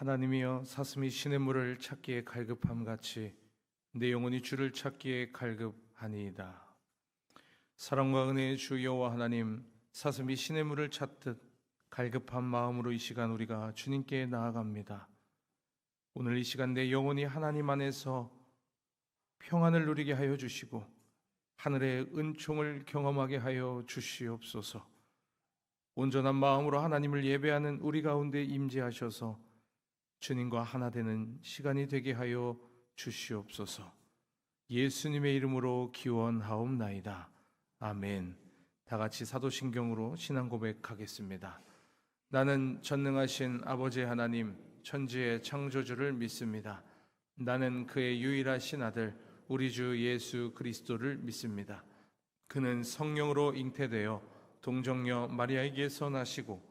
하나님이여, 사슴이 시냇물을 찾기에 갈급함 같이 내 영혼이 주를 찾기에 갈급하니이다. 사랑과 은혜의 주 여호와 하나님, 사슴이 시냇물을 찾듯 갈급한 마음으로 이 시간 우리가 주님께 나아갑니다. 오늘 이 시간 내 영혼이 하나님 안에서 평안을 누리게 하여 주시고 하늘의 은총을 경험하게 하여 주시옵소서. 온전한 마음으로 하나님을 예배하는 우리 가운데 임재하셔서 주님과 하나 되는 시간이 되게 하여 주시옵소서. 예수님의 이름으로 기원하옵나이다. 아멘. 다 같이 사도신경으로 신앙 고백하겠습니다. 나는 전능하신 아버지 하나님, 천지의 창조주를 믿습니다. 나는 그의 유일하신 아들 우리 주 예수 그리스도를 믿습니다. 그는 성령으로 잉태되어 동정녀 마리아에게서 나시고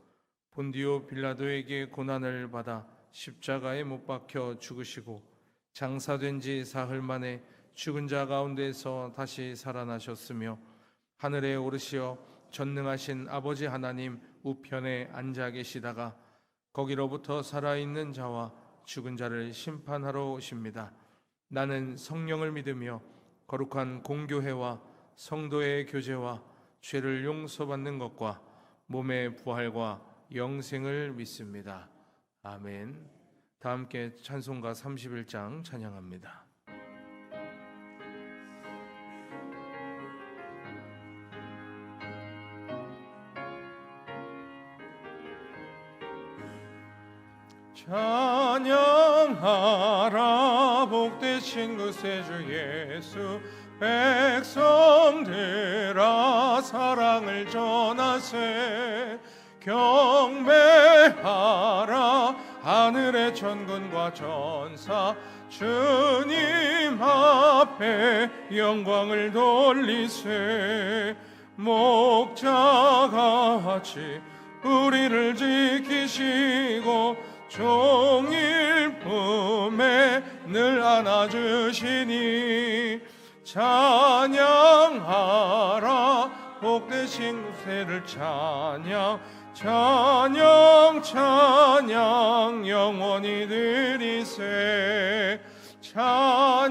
본디오 빌라도에게 고난을 받아 십자가에 못 박혀 죽으시고 장사된 지 사흘 만에 죽은 자 가운데서 다시 살아나셨으며 하늘에 오르시어 전능하신 아버지 하나님 우편에 앉아 계시다가 거기로부터 살아있는 자와 죽은 자를 심판하러 오십니다. 나는 성령을 믿으며 거룩한 공교회와 성도의 교제와 죄를 용서받는 것과 몸의 부활과 영생을 믿습니다. 아멘. 다 함께 찬송가 31장 찬양합니다. 찬양하라 복되신 그 세주 예수, 백성들아 사랑을 전하세. 경배하라 하늘의 천군과 전사, 주님 앞에 영광을 돌리세. 목자같이 우리를 지키시고 종일 품에 늘 안아주시니 찬양하라 복되신 구세를 찬양, 찬양 찬양 영원히 드리세. 찬양하라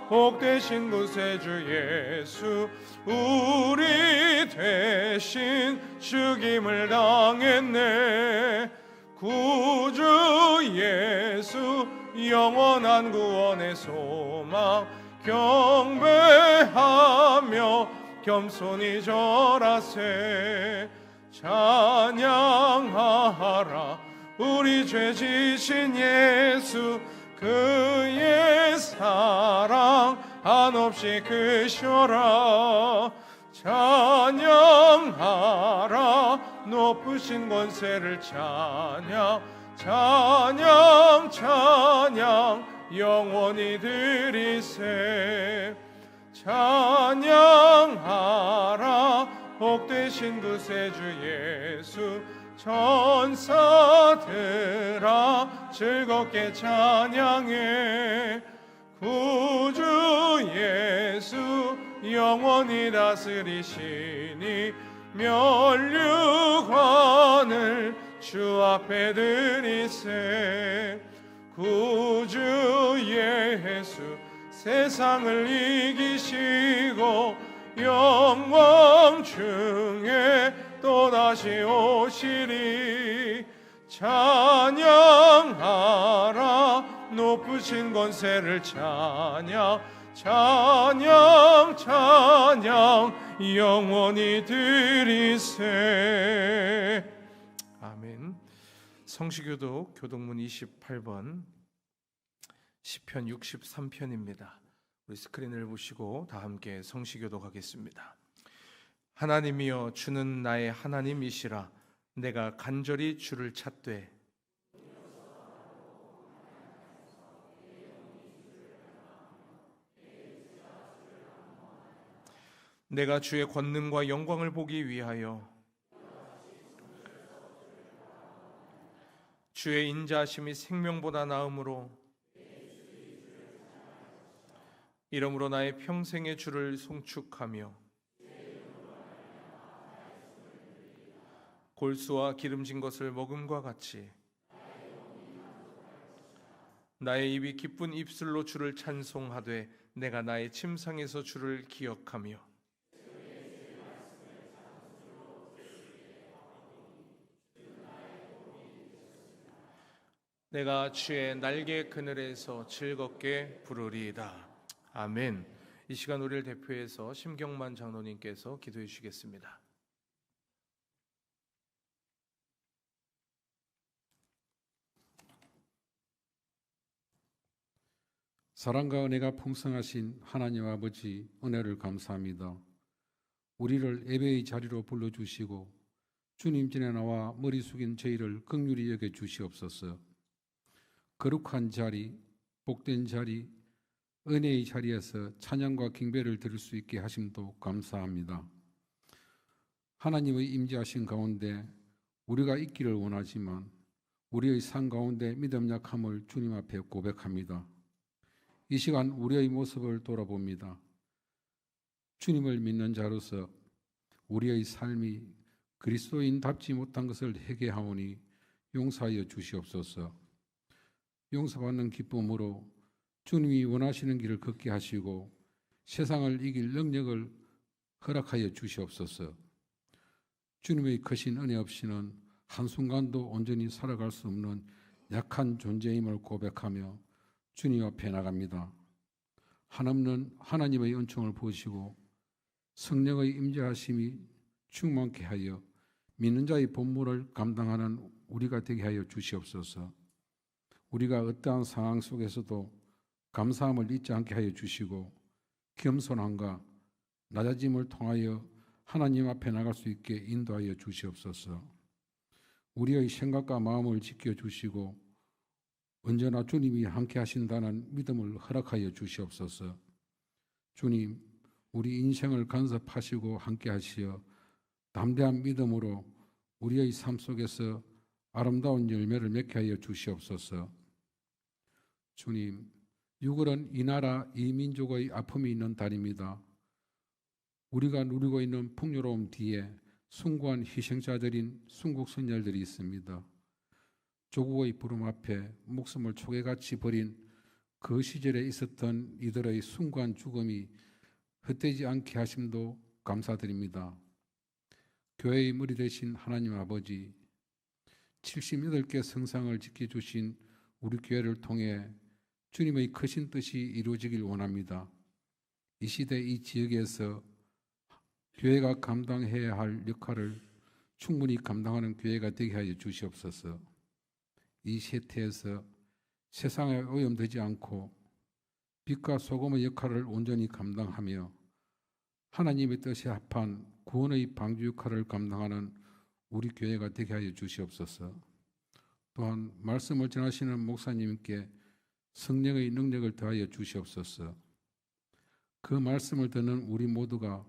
복되신 구세주 예수, 우리 대신 죽임을 당했네. 구주 예수 영원한 구원의 소망, 경배하며 겸손히 절하세. 찬양하라 우리 죄 지신 예수, 그의 사랑 한없이 크셔라. 찬양하라 높으신 권세를 찬양, 찬양 찬양 영원히 드리세. 찬양하라 복되신 구세주 예수, 천사들아 즐겁게 찬양해. 구주 예수 영원히 다스리시니 면류관을 주 앞에 드리세. 구주 예수 세상을 이기시고 영광 중에 또다시 오시리. 찬양하라 높으신 권세를 찬양, 찬양 찬양 영원히 드리세. 아멘. 성시교독 교독문 28번 시편 63편입니다. 우리 스크린을 보시고 다 함께 성시교독하겠습니다. 하나님이여, 주는 나의 하나님이시라. 내가 간절히 주를 찾되 내가 주의 권능과 영광을 보기 위하여 주의 인자하심이 생명보다 나음으로 이러므로 나의 평생의 주를 송축하며 골수와 기름진 것을 먹음과 같이 나의 입이 기쁜 입술로 주를 찬송하되 내가 나의 침상에서 주를 기억하며 내가 주의 날개 그늘에서 즐겁게 부르리이다. 아멘. 이 시간 우리를 대표해서 심경만 장로님께서 기도해 주시겠습니다. 사랑과 은혜가 풍성하신 하나님 아버지, 은혜를 감사합니다. 우리를 예배의 자리로 불러주시고 주님 전에 나와 머리 숙인 저희를 긍휼히 여겨 주시옵소서. 거룩한 자리, 복된 자리, 은혜의 자리에서 찬양과 경배를 드릴 수 있게 하심도 감사합니다. 하나님의 임재하신 가운데 우리가 있기를 원하지만 우리의 삶 가운데 믿음 약함을 주님 앞에 고백합니다. 이 시간 우리의 모습을 돌아봅니다. 주님을 믿는 자로서 우리의 삶이 그리스도인답지 못한 것을 회개하오니 용서하여 주시옵소서. 용서받는 기쁨으로 주님이 원하시는 길을 걷게 하시고 세상을 이길 능력을 허락하여 주시옵소서. 주님의 크신 은혜 없이는 한순간도 온전히 살아갈 수 없는 약한 존재임을 고백하며 주님 앞에 나갑니다. 한없는 하나님의 은총을 보시고 성령의 임재하심이 충만케 하여 믿는 자의 본분을 감당하는 우리가 되게 하여 주시옵소서. 우리가 어떠한 상황 속에서도 감사함을 잊지 않게 하여 주시고 겸손함과 낮아짐을 통하여 하나님 앞에 나갈 수 있게 인도하여 주시옵소서. 우리의 생각과 마음을 지켜주시고 언제나 주님이 함께 하신다는 믿음을 허락하여 주시옵소서. 주님, 우리 인생을 간섭하시고 함께 하시어 담대한 믿음으로 우리의 삶 속에서 아름다운 열매를 맺게 하여 주시옵소서. 주님, 6월은 이 나라 이 민족의 아픔이 있는 달입니다. 우리가 누리고 있는 풍요로움 뒤에 숭고한 희생자들인 순국 선열들이 있습니다. 조국의 부름 앞에 목숨을 초계같이 버린 그 시절에 있었던 이들의 숭고한 죽음이 헛되지 않게 하심도 감사드립니다. 교회의 머리 되신 하나님 아버지, 78개 성상을 지켜주신 우리 교회를 통해 주님의 크신 뜻이 이루어지길 원합니다. 이 시대 이 지역에서 교회가 감당해야 할 역할을 충분히 감당하는 교회가 되게 하여 주시옵소서. 이 세태에서 세상에 오염되지 않고 빛과 소금의 역할을 온전히 감당하며 하나님의 뜻에 합한 구원의 방주 역할을 감당하는 우리 교회가 되게 하여 주시옵소서. 또한 말씀을 전하시는 목사님께 성령의 능력을 더하여 주시옵소서. 그 말씀을 듣는 우리 모두가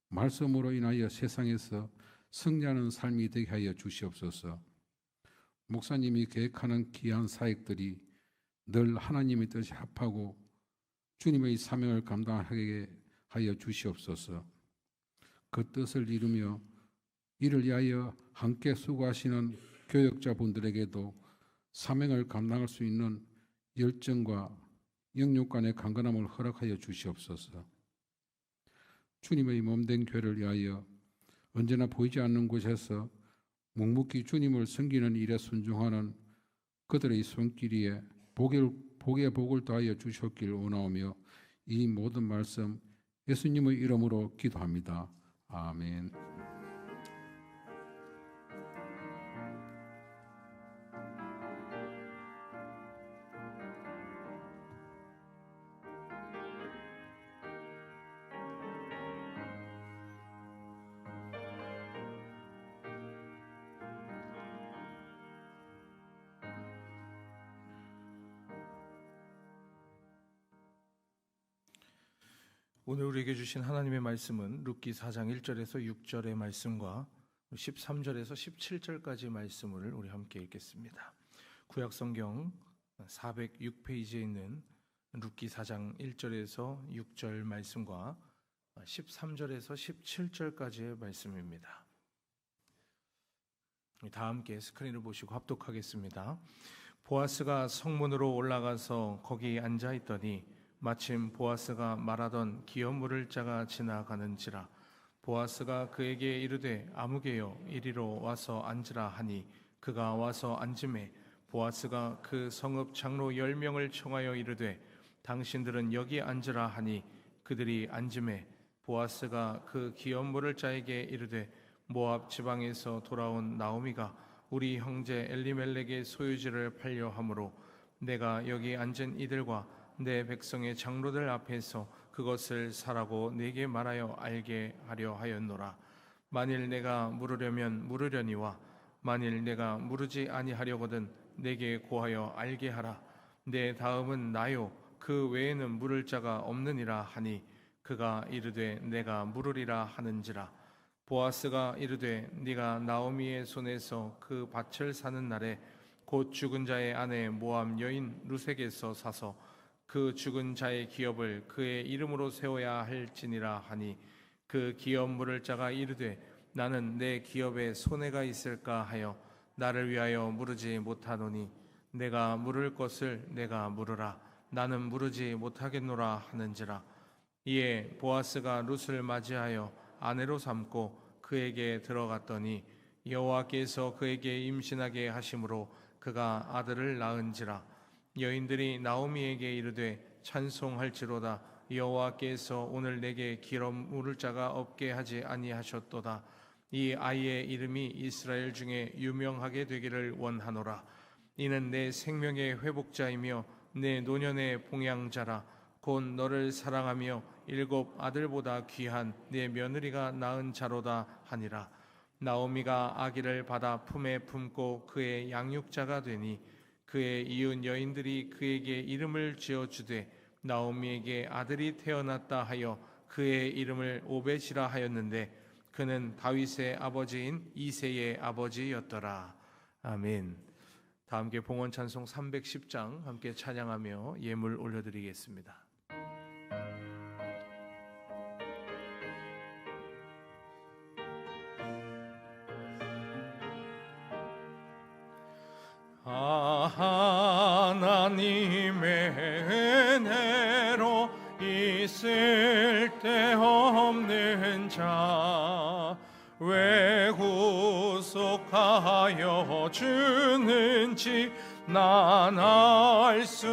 말씀으로 인하여 세상에서 승리하는 삶이 되게 하여 주시옵소서. 목사님이 계획하는 귀한 사역들이 늘 하나님의 뜻에 합하고 주님의 사명을 감당하게 하여 주시옵소서. 그 뜻을 이루며 이를 위하여 함께 수고하시는 교역자분들에게도 사명을 감당할 수 있는 열정과 영육간의 강건함을 허락하여 주시옵소서. 주님의 몸된 교회를 위하여 언제나 보이지 않는 곳에서 묵묵히 주님을 섬기는 일에 순종하는 그들의 손길 위에 복의 복을 더하여 주셨기를 원하오며 이 모든 말씀 예수님의 이름으로 기도합니다. 아멘. 오늘 우리에게 주신 하나님의 말씀은 룻기 4장 1절에서 6절의 말씀과 13절에서 17절까지의 말씀을 우리 함께 읽겠습니다. 구약성경 406페이지에 있는 룻기 4장 1절에서 6절 말씀과 13절에서 17절까지의 말씀입니다. 다 함께 스크린을 보시고 합독하겠습니다. 보아스가 성문으로 올라가서 거기 앉아 있더니 마침 보아스가 말하던 기업 물을 자가 지나가는지라. 보아스가 그에게 이르되 아무개여 이리로 와서 앉으라 하니 그가 와서 앉음에 보아스가 그 성읍 장로 10명을 청하여 이르되 당신들은 여기 앉으라 하니 그들이 앉음에 보아스가 그 기업 물을 자에게 이르되 모압 지방에서 돌아온 나오미가 우리 형제 엘리멜렉의 소유지를 팔려 함으로 내가 여기 앉은 이들과 내 백성의 장로들 앞에서 그것을 사라고 내게 말하여 알게 하려 하였노라. 만일 내가 물으려면 물으려니와 만일 내가 물으지 아니하려거든 내게 고하여 알게 하라. 내 다음은 나요 그 외에는 물을 자가 없느니라 하니 그가 이르되 내가 물으리라 하는지라. 보아스가 이르되 네가 나오미의 손에서 그 밭을 사는 날에 곧 죽은 자의 아내 모압 여인 루색에서 사서 그 죽은 자의 기업을 그의 이름으로 세워야 할지니라 하니 그 기업 물을 자가 이르되 나는 내 기업에 손해가 있을까 하여 나를 위하여 물으지 못하노니 내가 물을 것을 내가 물으라. 나는 물으지 못하겠노라 하는지라. 이에 보아스가 룻을 맞이하여 아내로 삼고 그에게 들어갔더니 여호와께서 그에게 임신하게 하심으로 그가 아들을 낳은지라. 여인들이 나오미에게 이르되 찬송할지로다. 여호와께서 오늘 내게 기업 물을 자가 없게 하지 아니하셨도다. 이 아이의 이름이 이스라엘 중에 유명하게 되기를 원하노라. 이는 내 생명의 회복자이며 내 노년의 봉양자라. 곧 너를 사랑하며 7 아들보다 귀한 내 며느리가 낳은 자로다 하니라. 나오미가 아기를 받아 품에 품고 그의 양육자가 되니 그의 이웃 여인들이 그에게 이름을 지어주되 나오미에게 아들이 태어났다 하여 그의 이름을 오벳이라 하였는데 그는 다윗의 아버지인 이새의 아버지였더라. 아멘. 다 함께 봉헌 찬송 310장 함께 찬양하며 예물 올려드리겠습니다. 하나님의 은혜로 있을 데 없는 자 왜 구속하여 주는지 난 알 수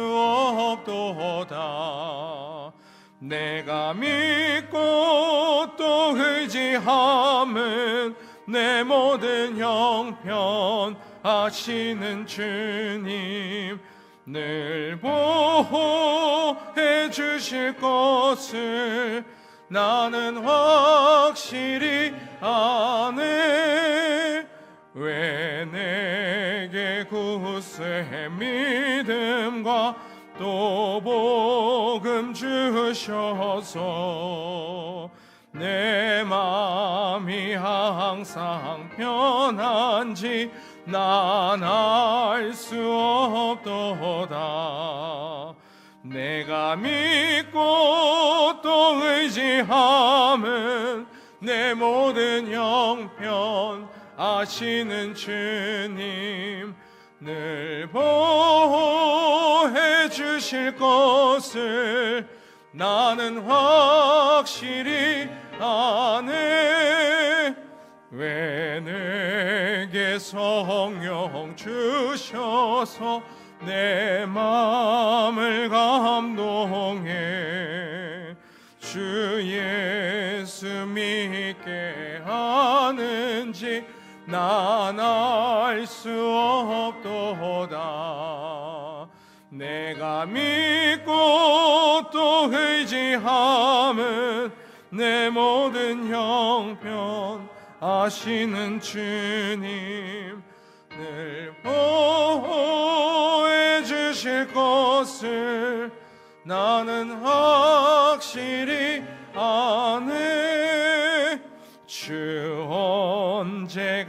없도다. 내가 믿고 또 의지함은 내 모든 형편 아시는 주님 늘 보호해 주실 것을 나는 확실히 아네. 왜 내게 굳세 믿음과 또 복음 주셔서 내 마음이 항상 편한지 난 알 수 없도다. 내가 믿고 또 의지함은 내 모든 형편 아시는 주님 늘 보호해 주실 것을 나는 확실히 아네. 왜 내게 성령 주셔서 내 마음을 감동해 주 예수 믿게 하는지 난 알 수 없도다. 내가 믿고 또 의지함은 내 모든 형편 아시는 주님 늘 보호해 주실 것을 나는 확실히 아네. 주 언제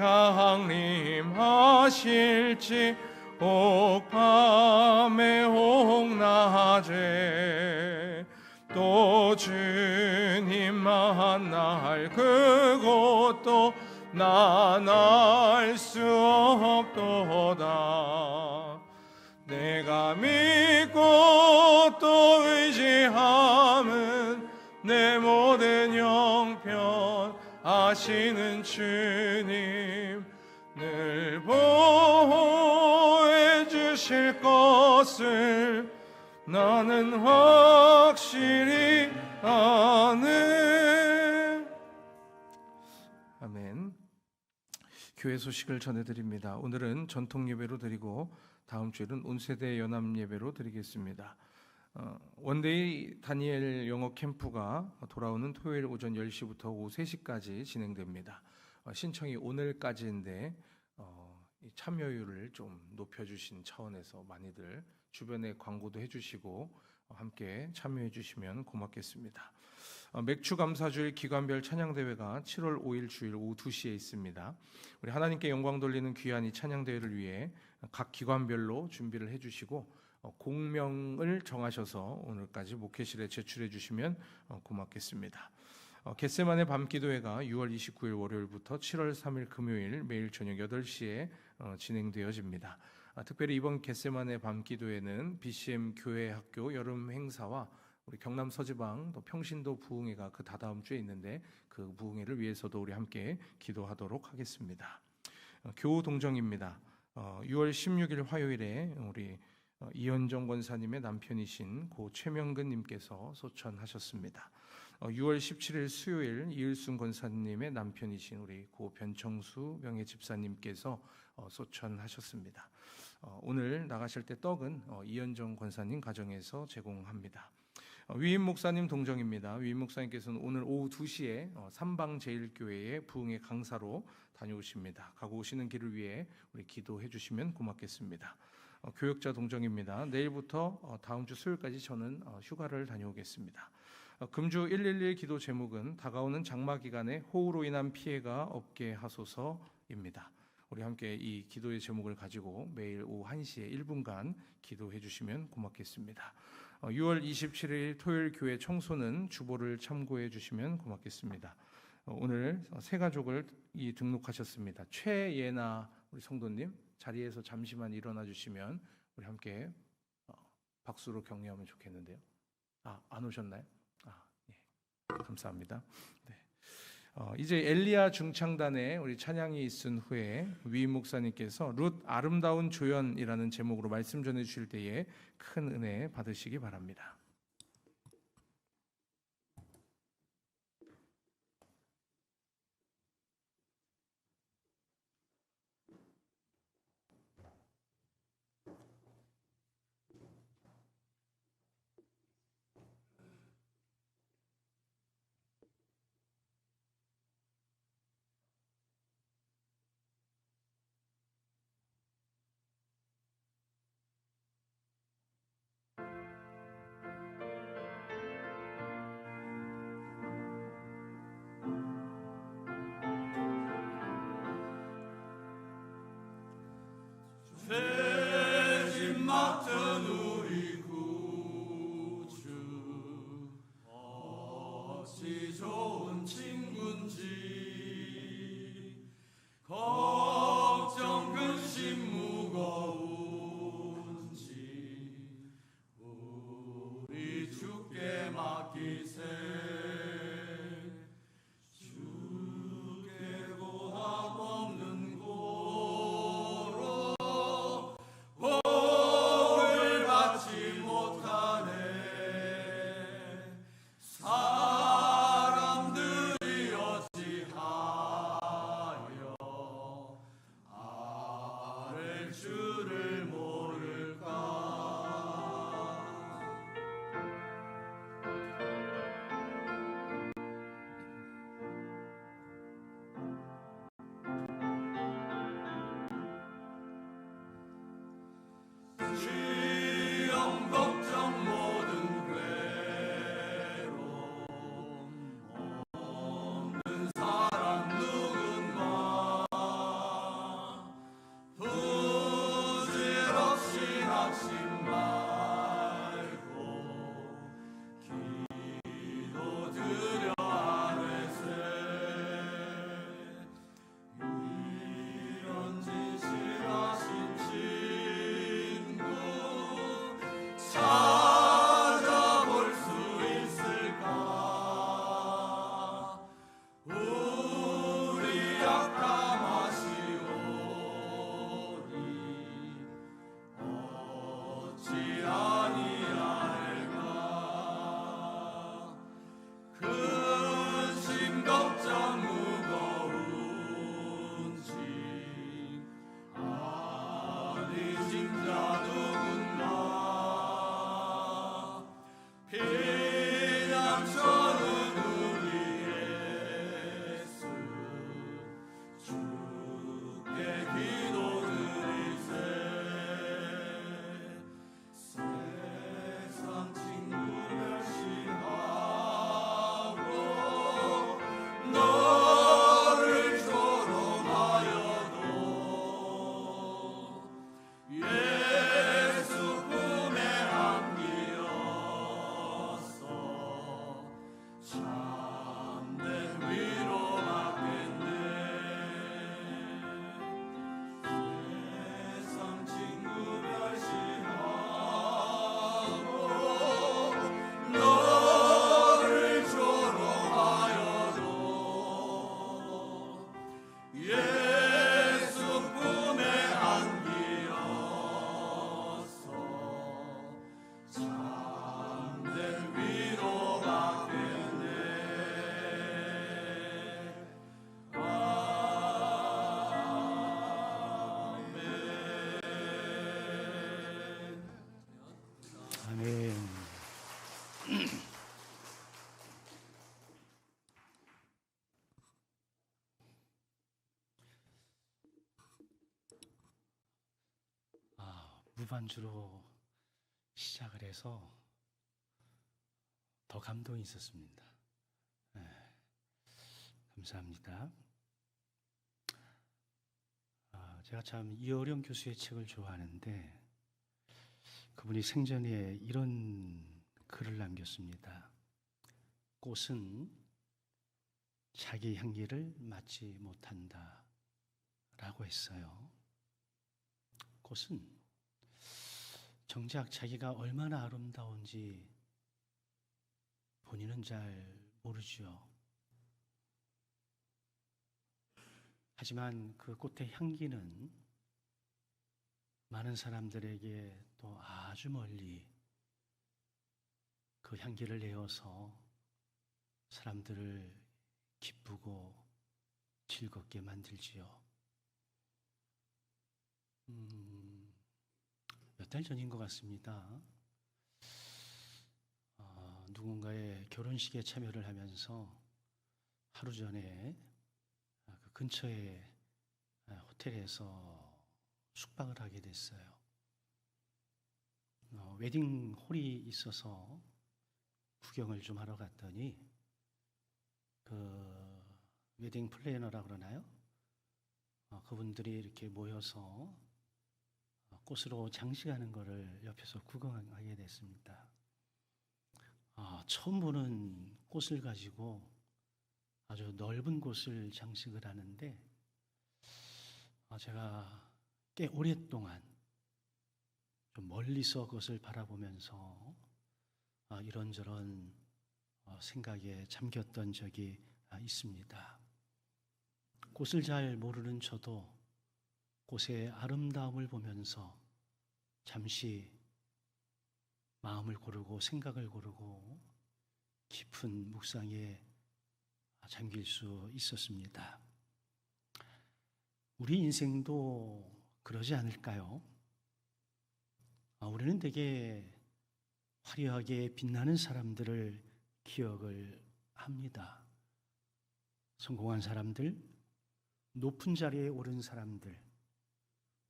강림하실지 옥밤에 옥낮에 또 주님 만날 그것도 난 알 수 없도다. 내가 믿고 또 의지함은 내 모든 형편 아시는 주님 늘 보호해 주실 것을 나는 확실히 아네. 아멘. 교회 소식을 전해드립니다. 오늘은 전통 예배로 드리고 다음 주에는 온세대 연합 예배로 드리겠습니다. 원데이 다니엘 영어 캠프가 돌아오는 토요일 오전 10시부터 오후 3시까지 진행됩니다. 신청이 오늘까지인데 이 참여율을 좀 높여주신 차원에서 많이들 주변에 광고도 해주시고 함께 참여해 주시면 고맙겠습니다. 맥주감사주일 기관별 찬양대회가 7월 5일 주일 오후 2시에 있습니다. 우리 하나님께 영광 돌리는 귀한 이 찬양대회를 위해 각 기관별로 준비를 해주시고 공명을 정하셔서 오늘까지 목회실에 제출해 주시면 고맙겠습니다. 겟세마네 밤기도회가 6월 29일 월요일부터 7월 3일 금요일 매일 저녁 8시에 진행되어집니다. 특별히 이번 겟세마네 밤기도회는 BCM 교회 학교 여름 행사와 우리 경남 서지방 또 평신도 부흥회가 그 다다음 주에 있는데 그 부흥회를 위해서도 우리 함께 기도하도록 하겠습니다. 교우 동정입니다. 6월 16일 화요일에 우리 이현정 권사님의 남편이신 고 최명근 님께서 소천하셨습니다. 6월 17일 수요일 이일순 권사님의 남편이신 우리 고 변청수 명예 집사님께서 소천하셨습니다. 오늘 나가실 때 떡은 이현정 권사님 가정에서 제공합니다. 위임 목사님 동정입니다. 위임 목사님께서는 오늘 오후 2시에 삼방제일교회의 부흥회 강사로 다녀오십니다. 가고 오시는 길을 위해 우리 기도해 주시면 고맙겠습니다. 교역자 동정입니다. 내일부터 다음 주 수요일까지 저는 휴가를 다녀오겠습니다. 금주 111 기도 제목은 다가오는 장마 기간에 호우로 인한 피해가 없게 하소서입니다. 우리 함께 이 기도의 제목을 가지고 매일 오후 1시에 1분간 기도해 주시면 고맙겠습니다. 6월 27일 토요일 교회 청소는 주보를 참고해 주시면 고맙겠습니다. 오늘 세 가족을 등록하셨습니다. 최예나 우리 성도님 자리에서 잠시만 일어나 주시면 우리 함께 박수로 격려하면 좋겠는데요. 안 오셨나요? 예. 감사합니다. 네. 이제 엘리야 중창단에 우리 찬양이 있은 후에 위임 목사님께서 룻 아름다운 조연이라는 제목으로 말씀 전해 주실 때에 큰 은혜 받으시기 바랍니다. 무반주로 시작을 해서 더 감동이 있었습니다. 감사합니다. 제가 참 이어령 교수의 책을 좋아하는데 그분이 생전에 이런 글을 남겼습니다. 꽃은 자기 향기를 맡지 못한다 라고 했어요. 꽃은 정작 자기가 얼마나 아름다운지 본인은 잘 모르죠. 하지만 그 꽃의 향기는 많은 사람들에게 또 아주 멀리 그 향기를 내어서 사람들을 기쁘고 즐겁게 만들지요. 몇 달 전인 것 같습니다. 누군가의 결혼식에 참여를 하면서 하루 전에 그 근처에 호텔에서 숙박을 하게 됐어요. 웨딩 홀이 있어서 구경을 좀 하러 갔더니 그 웨딩 플래너라 그러나요? 그분들이 이렇게 모여서 꽃으로 장식하는 것을 옆에서 구경하게 됐습니다. 처음 보는 꽃을 가지고 아주 넓은 곳을 장식을 하는데 제가 꽤 오랫동안 좀 멀리서 그것을 바라보면서 이런저런 생각에 잠겼던 적이 있습니다. 꽃을 잘 모르는 저도 꽃의 아름다움을 보면서 잠시 마음을 고르고 생각을 고르고 깊은 묵상에 잠길 수 있었습니다. 우리 인생도 그러지 않을까요? 우리는 되게 화려하게 빛나는 사람들을 기억을 합니다. 성공한 사람들, 높은 자리에 오른 사람들,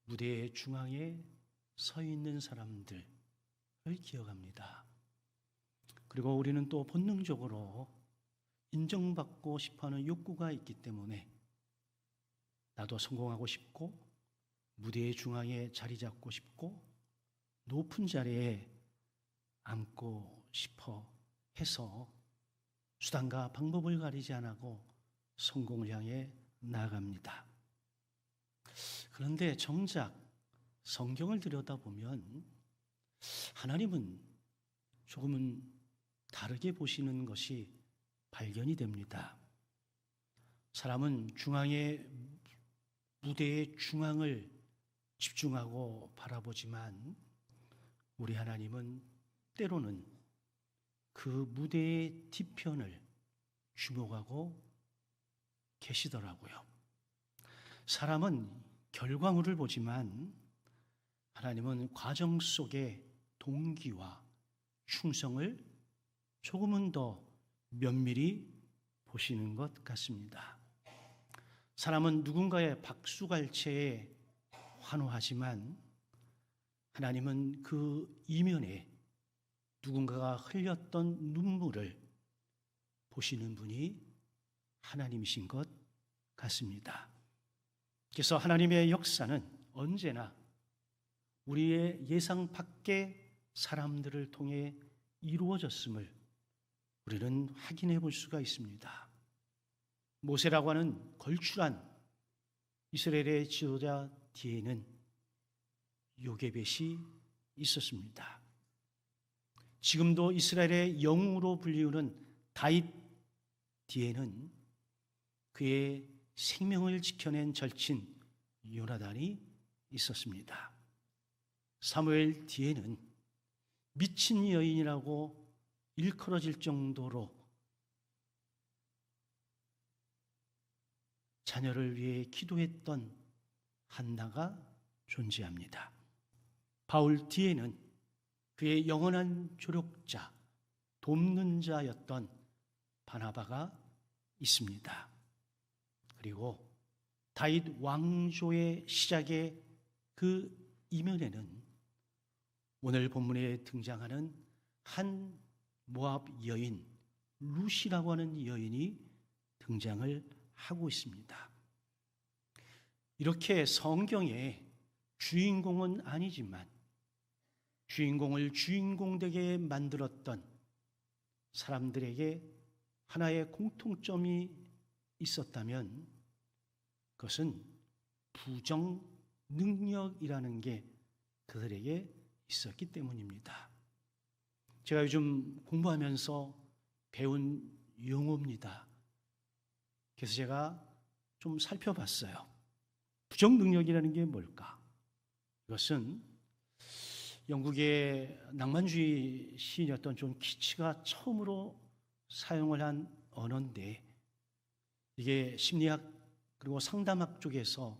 무대의 중앙에 서 있는 사람들을 기억합니다. 그리고 우리는 또 본능적으로 인정받고 싶어하는 욕구가 있기 때문에 나도 성공하고 싶고 무대의 중앙에 자리 잡고 싶고 높은 자리에 앉고 싶어 해서 수단과 방법을 가리지 않고 성공을 향해 나아갑니다. 그런데 정작 성경을 들여다보면 하나님은 조금은 다르게 보시는 것이 발견이 됩니다. 사람은 무대의 중앙을 집중하고 바라보지만 우리 하나님은 때로는 그 무대의 뒤편을 주목하고 계시더라고요. 사람은 결과물을 보지만 하나님은 과정 속의 동기와 충성을 조금은 더 면밀히 보시는 것 같습니다. 사람은 누군가의 박수갈채에 환호하지만 하나님은 그 이면에 누군가가 흘렸던 눈물을 보시는 분이 하나님이신 것 같습니다. 그래서 하나님의 역사는 언제나 우리의 예상 밖의 사람들을 통해 이루어졌음을 우리는 확인해 볼 수가 있습니다. 모세라고 하는 걸출한 이스라엘의 지도자 뒤에는 요게벳이 있었습니다. 지금도 이스라엘의 영웅으로 불리우는 다윗 뒤에는 그의 생명을 지켜낸 절친 요나단이 있었습니다. 사무엘 뒤에는 미친 여인이라고 일컬어질 정도로 자녀를 위해 기도했던 한나가 존재합니다. 바울 뒤에는 그의 영원한 조력자, 돕는 자였던 바나바가 있습니다. 그리고 다윗 왕조의 시작의 그 이면에는 오늘 본문에 등장하는 한 모압 여인 루시라고 하는 여인이 등장을 하고 있습니다. 이렇게 성경의 주인공은 아니지만 주인공을 주인공되게 만들었던 사람들에게 하나의 공통점이 있었다면 그것은 부정 능력이라는 게 그들에게 있었기 때문입니다. 제가 요즘 공부하면서 배운 용어입니다. 그래서 제가 좀 살펴봤어요. 부정 능력이라는 게 뭘까? 이것은 영국의 낭만주의 시인이었던 존 키츠가 처음으로 사용을 한 언어인데 이게 심리학 그리고 상담학 쪽에서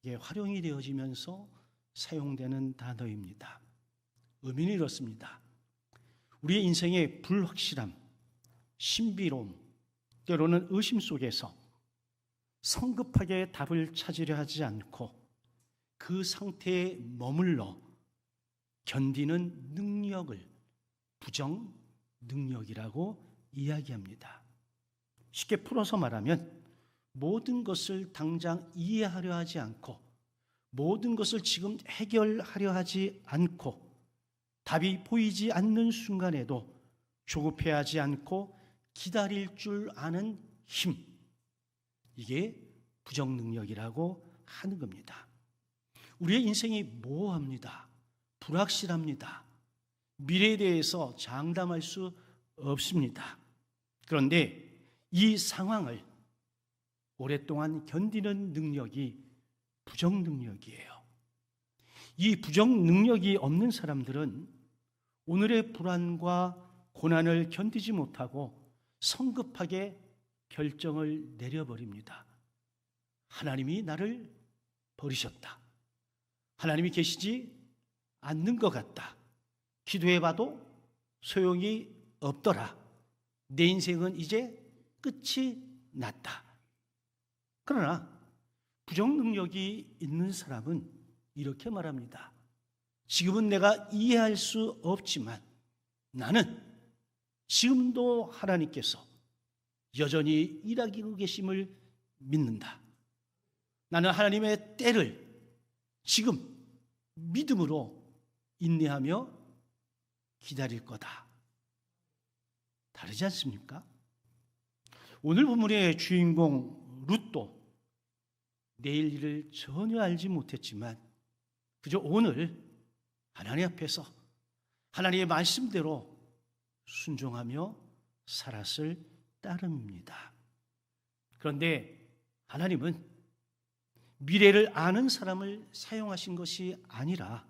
이게 활용이 되어지면서 사용되는 단어입니다. 의미는 이렇습니다. 우리의 인생의 불확실함, 신비로움, 때로는 의심 속에서 성급하게 답을 찾으려 하지 않고 그 상태에 머물러 견디는 능력을 부정 능력이라고 이야기합니다. 쉽게 풀어서 말하면 모든 것을 당장 이해하려 하지 않고 모든 것을 지금 해결하려 하지 않고 답이 보이지 않는 순간에도 조급해하지 않고 기다릴 줄 아는 힘, 이게 부정능력이라고 하는 겁니다. 우리의 인생이 모호합니다. 불확실합니다. 미래에 대해서 장담할 수 없습니다. 그런데 이 상황을 오랫동안 견디는 능력이 부정능력이에요. 이 부정능력이 없는 사람들은 오늘의 불안과 고난을 견디지 못하고 성급하게 결정을 내려버립니다. 하나님이 나를 버리셨다. 하나님이 계시지 않는 것 같다. 기도해봐도 소용이 없더라. 내 인생은 이제 끝이 났다. 그러나 부정능력이 있는 사람은 이렇게 말합니다. 지금은 내가 이해할 수 없지만 나는 지금도 하나님께서 여전히 일하고 계심을 믿는다. 나는 하나님의 때를 지금 믿음으로 인내하며 기다릴 거다. 다르지 않습니까? 오늘 본문의 주인공 룻도 내일 일을 전혀 알지 못했지만 그저 오늘 하나님 앞에서 하나님의 말씀대로 순종하며 살았을 따름입니다. 그런데 하나님은 미래를 아는 사람을 사용하신 것이 아니라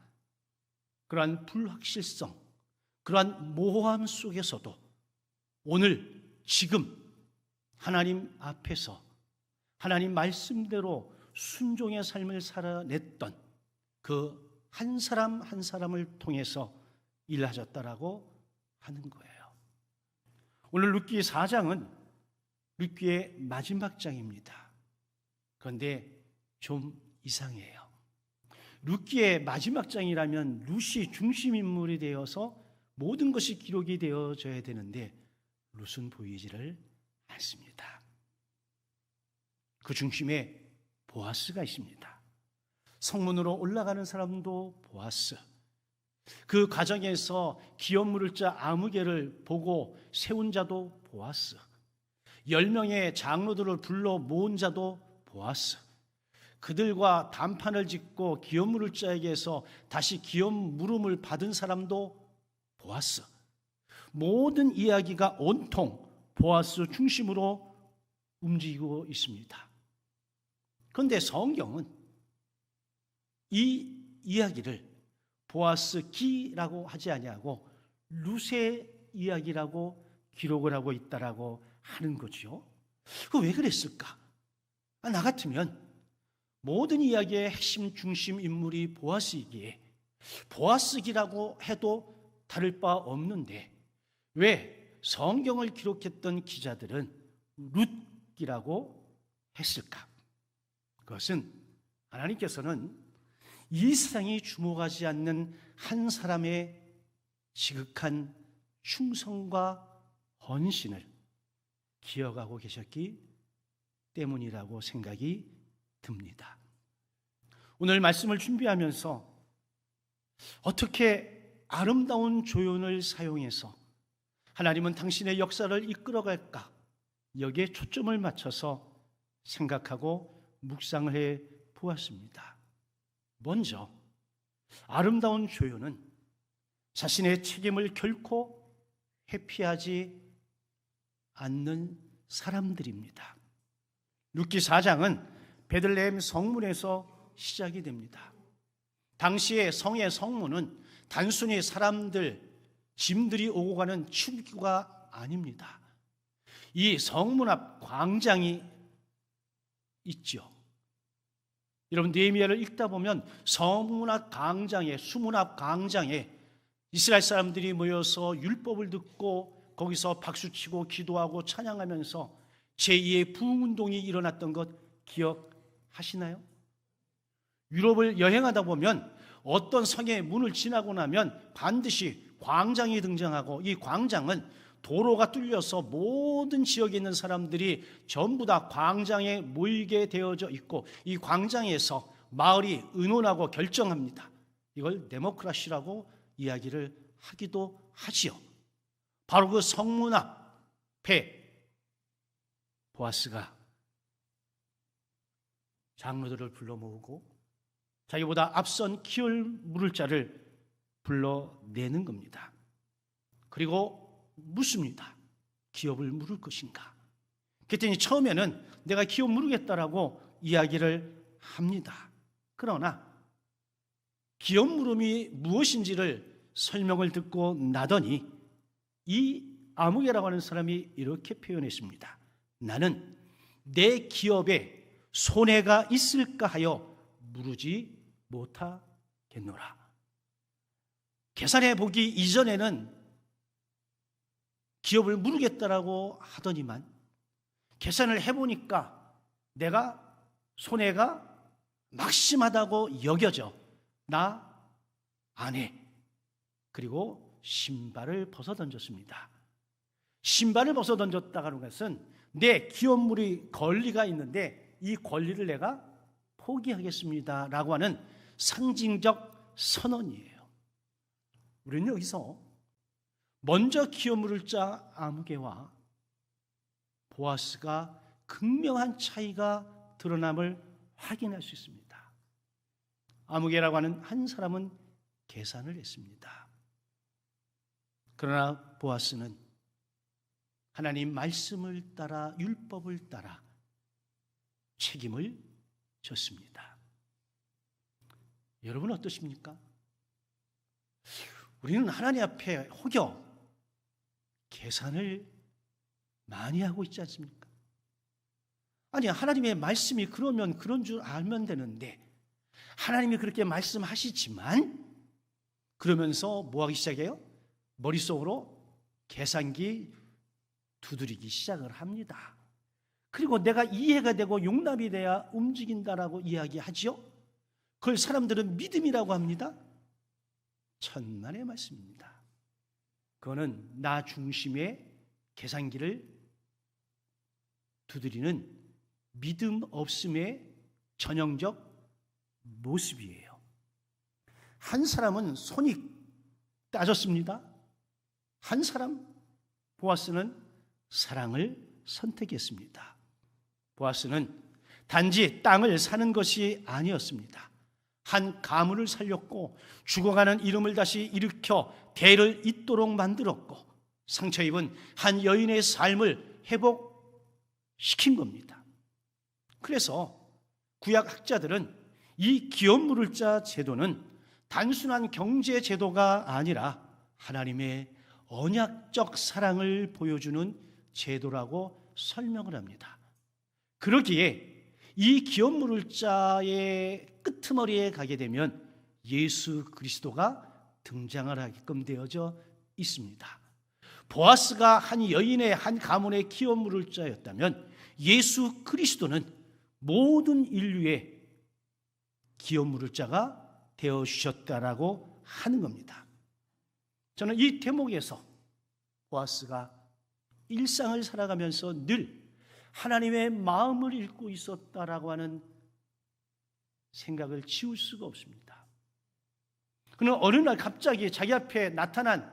그러한 불확실성, 그러한 모호함 속에서도 오늘 지금 하나님 앞에서 하나님 말씀대로 순종의 삶을 살아냈던 그 한 사람 한 사람을 통해서 일하셨다라고 하는 거예요. 오늘 룻기 4장은 룻기의 마지막 장입니다. 그런데 좀 이상해요. 룻기의 마지막 장이라면 룻이 중심 인물이 되어서 모든 것이 기록이 되어져야 되는데 룻은 보이지를 않습니다. 그 중심에 보아스가 있습니다. 성문으로 올라가는 사람도 보아스. 그 과정에서 기업 물을 자 아무개를 보고 세운 자도 보아스. 10명의 장로들을 불러 모은 자도 보아스. 그들과談판을 짓고 기업 물을 자에게서 다시 기업 물음을 받은 사람도 보아스. 모든 이야기가 온통 보아스 중심으로 움직이고 있습니다. 그런데 성경은 이 이야기를 보아스 기라고 하지 아니하고 룻의 이야기라고 기록을 하고 있다라고 하는 거죠. 그 왜 그랬을까? 나 같으면 모든 이야기의 핵심 중심 인물이 보아스이기에 보아스기라고 해도 다를 바 없는데 왜 성경을 기록했던 기자들은 룻기라고 했을까? 그것은 하나님께서는 이 세상이 주목하지 않는 한 사람의 지극한 충성과 헌신을 기억하고 계셨기 때문이라고 생각이 듭니다. 오늘 말씀을 준비하면서 어떻게 아름다운 조연을 사용해서 하나님은 당신의 역사를 이끌어갈까? 여기에 초점을 맞춰서 생각하고 묵상을 해 보았습니다. 먼저 아름다운 조연은 자신의 책임을 결코 회피하지 않는 사람들입니다. 룻기 4장은 베들레헴 성문에서 시작이 됩니다. 당시의 성의 성문은 단순히 사람들, 짐들이 오고 가는 출구가 아닙니다. 이 성문 앞 광장이 있죠. 여러분 느헤미야를 읽다 보면 성문 앞 광장에, 수문 앞 광장에 이스라엘 사람들이 모여서 율법을 듣고 거기서 박수치고 기도하고 찬양하면서 제2의 부흥운동이 일어났던 것 기억하시나요? 유럽을 여행하다 보면 어떤 성의 문을 지나고 나면 반드시 광장이 등장하고 이 광장은 도로가 뚫려서 모든 지역에 있는 사람들이 전부 다 광장에 모이게 되어져 있고 이 광장에서 마을이 의논하고 결정합니다. 이걸 데모크라시라고 이야기를 하기도 하지요. 바로 그 성문 앞에 보아스가 장로들을 불러 모으고 자기보다 앞선 기업 물을 자를 불러내는 겁니다. 그리고 묻습니다. 기업을 물을 것인가? 그랬더니 처음에는 내가 기업 물으겠다라고 이야기를 합니다. 그러나 기업 물음이 무엇인지를 설명을 듣고 나더니 이 아무개라고 하는 사람이 이렇게 표현했습니다. 나는 내 기업에 손해가 있을까 하여 물으지 못하겠노라. 계산해 보기 이전에는 기업을 물으겠다라고 하더니만 계산을 해보니까 내가 손해가 막심하다고 여겨져. 나 안 해. 그리고 신발을 벗어던졌습니다. 신발을 벗어던졌다고 하는 것은 내 기업물이 권리가 있는데 이 권리를 내가 포기하겠습니다 라고 하는 상징적 선언이에요. 우리는 여기서 먼저 기업 물을 자 아무개와 보아스가 극명한 차이가 드러남을 확인할 수 있습니다. 아무개라고 하는 한 사람은 계산을 했습니다. 그러나 보아스는 하나님 말씀을 따라 율법을 따라 책임을 졌습니다. 여러분 어떠십니까? 우리는 하나님 앞에 혹여 계산을 많이 하고 있지 않습니까? 아니 하나님의 말씀이 그러면 그런 줄 알면 되는데 하나님이 그렇게 말씀하시지만 그러면서 뭐 하기 시작해요? 머릿속으로 계산기 두드리기 시작을 합니다. 그리고 내가 이해가 되고 용납이 돼야 움직인다라고 이야기하죠. 그걸 사람들은 믿음이라고 합니다. 천만의 말씀입니다. 그거는 나 중심의 계산기를 두드리는 믿음 없음의 전형적 모습이에요. 한 사람은 손이 따졌습니다. 한 사람, 보아스는 사랑을 선택했습니다. 보아스는 단지 땅을 사는 것이 아니었습니다. 한 가문을 살렸고 죽어가는 이름을 다시 일으켜 대를 잇도록 만들었고 상처 입은 한 여인의 삶을 회복시킨 겁니다. 그래서 구약 학자들은 이 기업 물을 자 제도는 단순한 경제 제도가 아니라 하나님의 언약적 사랑을 보여주는 제도라고 설명을 합니다. 그러기에 이 기업 물을 자의 끄트머리에 가게 되면 예수 그리스도가 등장을 하게끔 되어져 있습니다. 보아스가 한 여인의 한 가문의 기업 물을 자였다면 예수 그리스도는 모든 인류의 기업 물을 자가 되어 주셨다라고 하는 겁니다. 저는 이 대목에서 보아스가 일상을 살아가면서 늘 하나님의 마음을 읽고 있었다라고 하는 생각을 지울 수가 없습니다. 그는 어느 날 갑자기 자기 앞에 나타난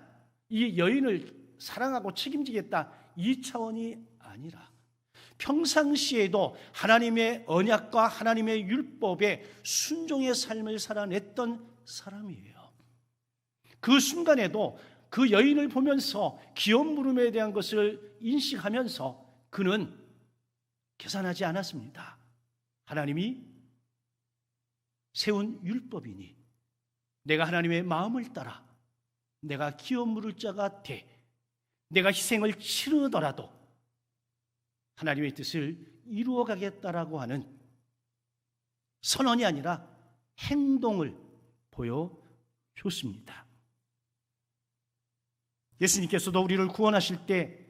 이 여인을 사랑하고 책임지겠다 이 차원이 아니라 평상시에도 하나님의 언약과 하나님의 율법에 순종의 삶을 살아냈던 사람이에요. 그 순간에도 그 여인을 보면서 기업 물음에 대한 것을 인식하면서 그는 계산하지 않았습니다. 하나님이 세운 율법이니 내가 하나님의 마음을 따라 내가 기업 물을 자가 돼 내가 희생을 치르더라도 하나님의 뜻을 이루어가겠다라고 하는 선언이 아니라 행동을 보여줬습니다. 예수님께서도 우리를 구원하실 때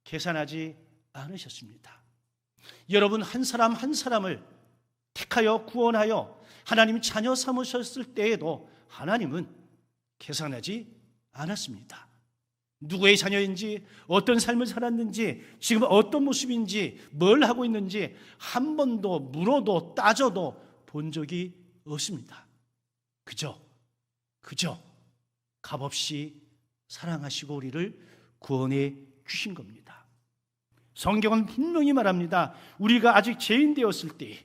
계산하지 않으셨습니다. 여러분 한 사람 한 사람을 택하여 구원하여 하나님 자녀 삼으셨을 때에도 하나님은 계산하지 않았습니다. 누구의 자녀인지 어떤 삶을 살았는지 지금 어떤 모습인지 뭘 하고 있는지 한 번도 물어도 따져도 본 적이 없습니다. 그저 값없이 사랑하시고 우리를 구원해 주신 겁니다. 성경은 분명히 말합니다. 우리가 아직 죄인 되었을 때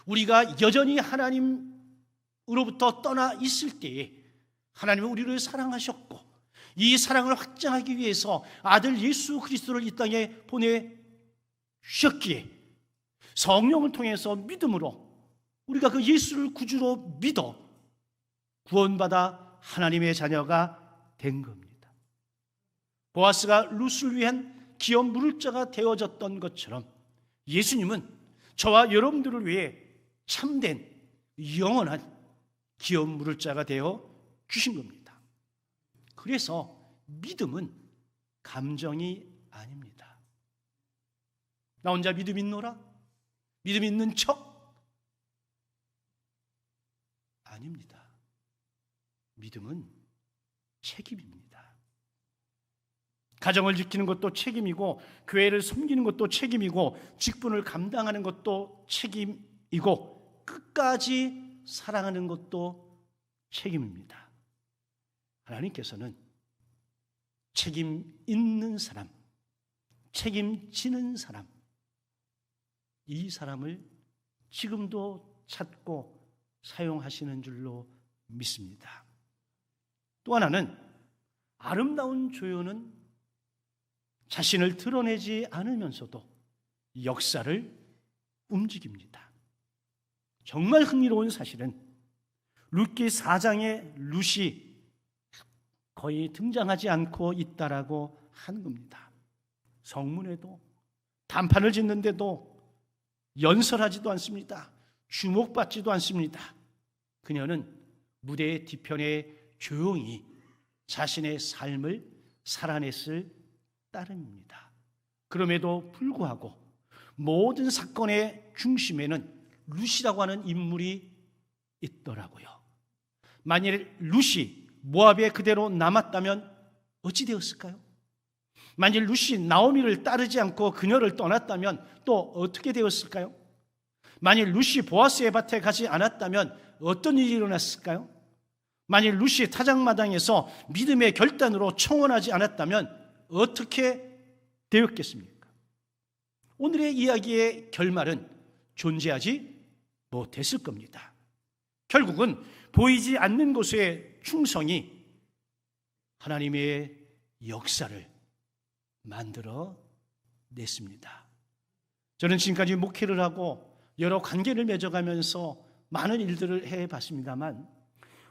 우리가 여전히 하나님으로부터 떠나 있을 때에 하나님은 우리를 사랑하셨고 이 사랑을 확장하기 위해서 아들 예수 그리스도를 이 땅에 보내주셨기에 성령을 통해서 믿음으로 우리가 그 예수를 구주로 믿어 구원받아 하나님의 자녀가 된 겁니다. 보아스가 룻을 위한 기업 물을 자가 되어졌던 것처럼 예수님은 저와 여러분들을 위해 참된 영원한 기업 물을 자가 되어 주신 겁니다. 그래서 믿음은 감정이 아닙니다. 나 혼자 믿음 있노라? 믿음 있는 척? 아닙니다. 믿음은 책임입니다. 가정을 지키는 것도 책임이고 교회를 섬기는 것도 책임이고 직분을 감당하는 것도 책임이고 끝까지 사랑하는 것도 책임입니다. 하나님께서는 책임 있는 사람, 책임지는 사람, 이 사람을 지금도 찾고 사용하시는 줄로 믿습니다. 또 하나는 아름다운 조연은 자신을 드러내지 않으면서도 역사를 움직입니다. 정말 흥미로운 사실은 룻기 4장의 룻이 거의 등장하지 않고 있다라고 하는 겁니다. 성문에도 단판을 짓는데도 연설하지도 않습니다. 주목받지도 않습니다. 그녀는 무대 뒤편에 조용히 자신의 삶을 살아냈을 따름입니다. 그럼에도 불구하고 모든 사건의 중심에는 룻이라고 하는 인물이 있더라고요. 만일 룻이 모압에 그대로 남았다면 어찌 되었을까요? 만일 룻이 나오미를 따르지 않고 그녀를 떠났다면 또 어떻게 되었을까요? 만일 룻이 보아스의 밭에 가지 않았다면 어떤 일이 일어났을까요? 만일 룻이 타작마당에서 믿음의 결단으로 청혼하지 않았다면 어떻게 되었겠습니까? 오늘의 이야기의 결말은 존재하지 못했을 겁니다. 결국은 보이지 않는 곳의 충성이 하나님의 역사를 만들어 냈습니다. 저는 지금까지 목회를 하고 여러 관계를 맺어가면서 많은 일들을 해봤습니다만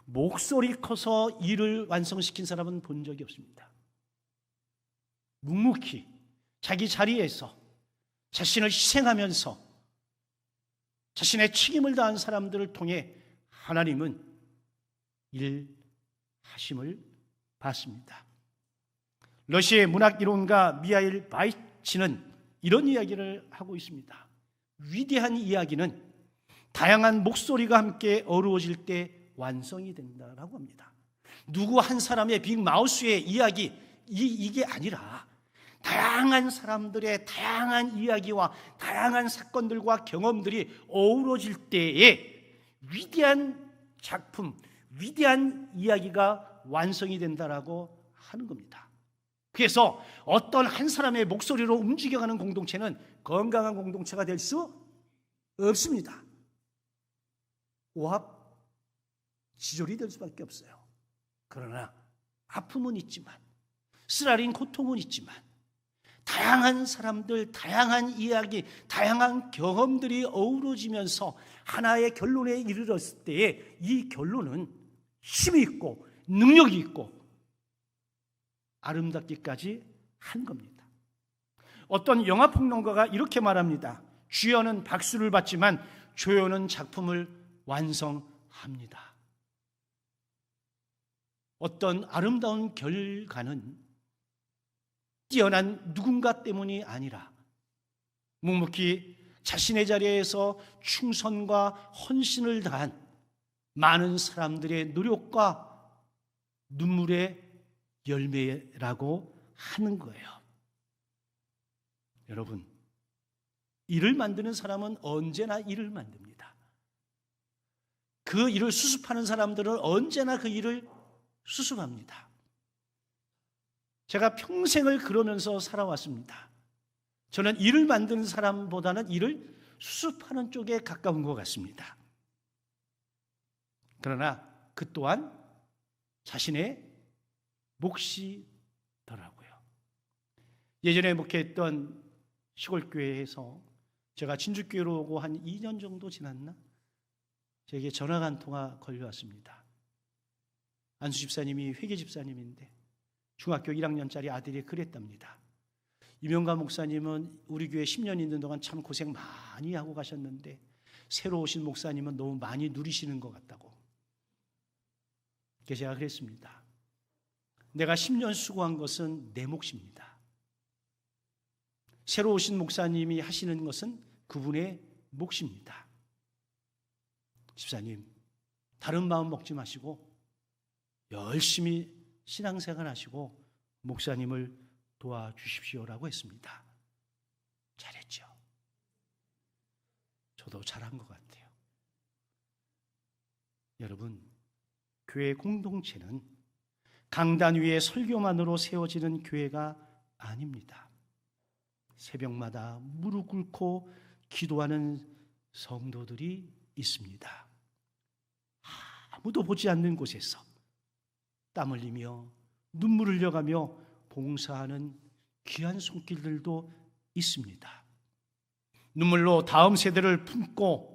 목소리 커서 일을 완성시킨 사람은 본 적이 없습니다. 묵묵히 자기 자리에서 자신을 희생하면서 자신의 책임을 다한 사람들을 통해 하나님은 일하심을 봤습니다. 러시아의 문학 이론가 미하일 바이치는 이런 이야기를 하고 있습니다. 위대한 이야기는 다양한 목소리가 함께 어우러질 때 완성이 된다라고 합니다. 누구 한 사람의 빅마우스의 이야기 이게 아니라 다양한 사람들의 다양한 이야기와 다양한 사건들과 경험들이 어우러질 때에 위대한 작품, 위대한 이야기가 완성이 된다라고 하는 겁니다. 그래서 어떤 한 사람의 목소리로 움직여가는 공동체는 건강한 공동체가 될 수 없습니다. 오합, 지졸이 될 수밖에 없어요. 그러나 아픔은 있지만, 쓰라린 고통은 있지만, 다양한 사람들, 다양한 이야기, 다양한 경험들이 어우러지면서 하나의 결론에 이르렀을 때에 이 결론은 힘이 있고 능력이 있고 아름답기까지 한 겁니다. 어떤 영화평론가가 이렇게 말합니다. 주연은 박수를 받지만 조연은 작품을 완성합니다. 어떤 아름다운 결과는 뛰어난 누군가 때문이 아니라 묵묵히 자신의 자리에서 충성과 헌신을 다한 많은 사람들의 노력과 눈물의 열매라고 하는 거예요. 여러분, 일을 만드는 사람은 언제나 일을 만듭니다. 그 일을 수습하는 사람들은 언제나 그 일을 수습합니다. 제가 평생을 그러면서 살아왔습니다. 저는 일을 만드는 사람보다는 일을 수습하는 쪽에 가까운 것 같습니다. 그러나 그 또한 자신의 몫이더라고요. 예전에 목회했던 시골교회에서 제가 진주교회로 오고 한 2년 정도 지났나? 제게 전화가 한 통화 걸려왔습니다. 안수 집사님이 회계 집사님인데 중학교 1학년짜리 아들이 그랬답니다. 이명가 목사님은 우리 교회 10년 있는 동안 참 고생 많이 하고 가셨는데 새로 오신 목사님은 너무 많이 누리시는 것 같다고. 그래서 제가 그랬습니다. 내가 10년 수고한 것은 내 몫입니다. 새로 오신 목사님이 하시는 것은 그분의 몫입니다. 집사님, 다른 마음 먹지 마시고 열심히 신앙생활 하시고 목사님을 도와주십시오라고 했습니다. 잘했죠. 저도 잘한 것 같아요. 여러분, 교회 공동체는 강단 위에 설교만으로 세워지는 교회가 아닙니다. 새벽마다 무릎 꿇고 기도하는 성도들이 있습니다. 아무도 보지 않는 곳에서 땀 흘리며 눈물 흘려가며 봉사하는 귀한 손길들도 있습니다. 눈물로 다음 세대를 품고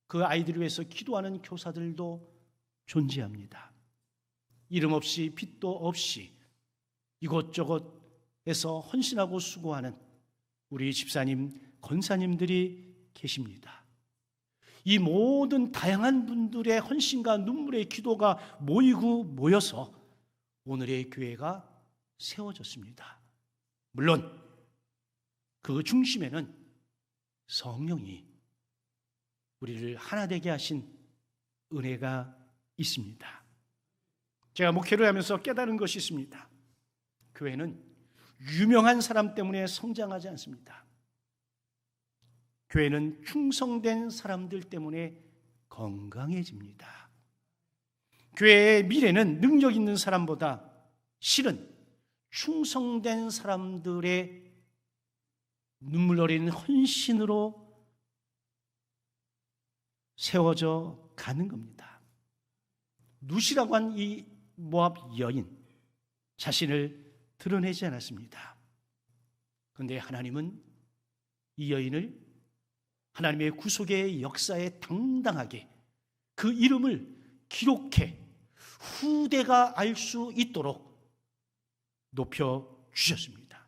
그 아이들을 위해서 기도하는 교사들도 존재합니다. 이름 없이 빚도 없이 이곳저곳에서 헌신하고 수고하는 우리 집사님, 권사님들이 계십니다. 이 모든 다양한 분들의 헌신과 눈물의 기도가 모여서 오늘의 교회가 세워졌습니다. 물론 그 중심에는 성령이 우리를 하나 되게 하신 은혜가 있습니다. 제가 목회를 하면서 깨달은 것이 있습니다. 교회는 유명한 사람 때문에 성장하지 않습니다. 교회는 충성된 사람들 때문에 건강해집니다. 교회의 미래는 능력 있는 사람보다 실은 충성된 사람들의 눈물 어린 헌신으로 세워져 가는 겁니다. 룻이라고 한 이 모압 여인 자신을 드러내지 않았습니다. 그런데 하나님은 이 여인을 하나님의 구속의 역사에 당당하게 그 이름을 기록해 후대가 알 수 있도록 높여주셨습니다.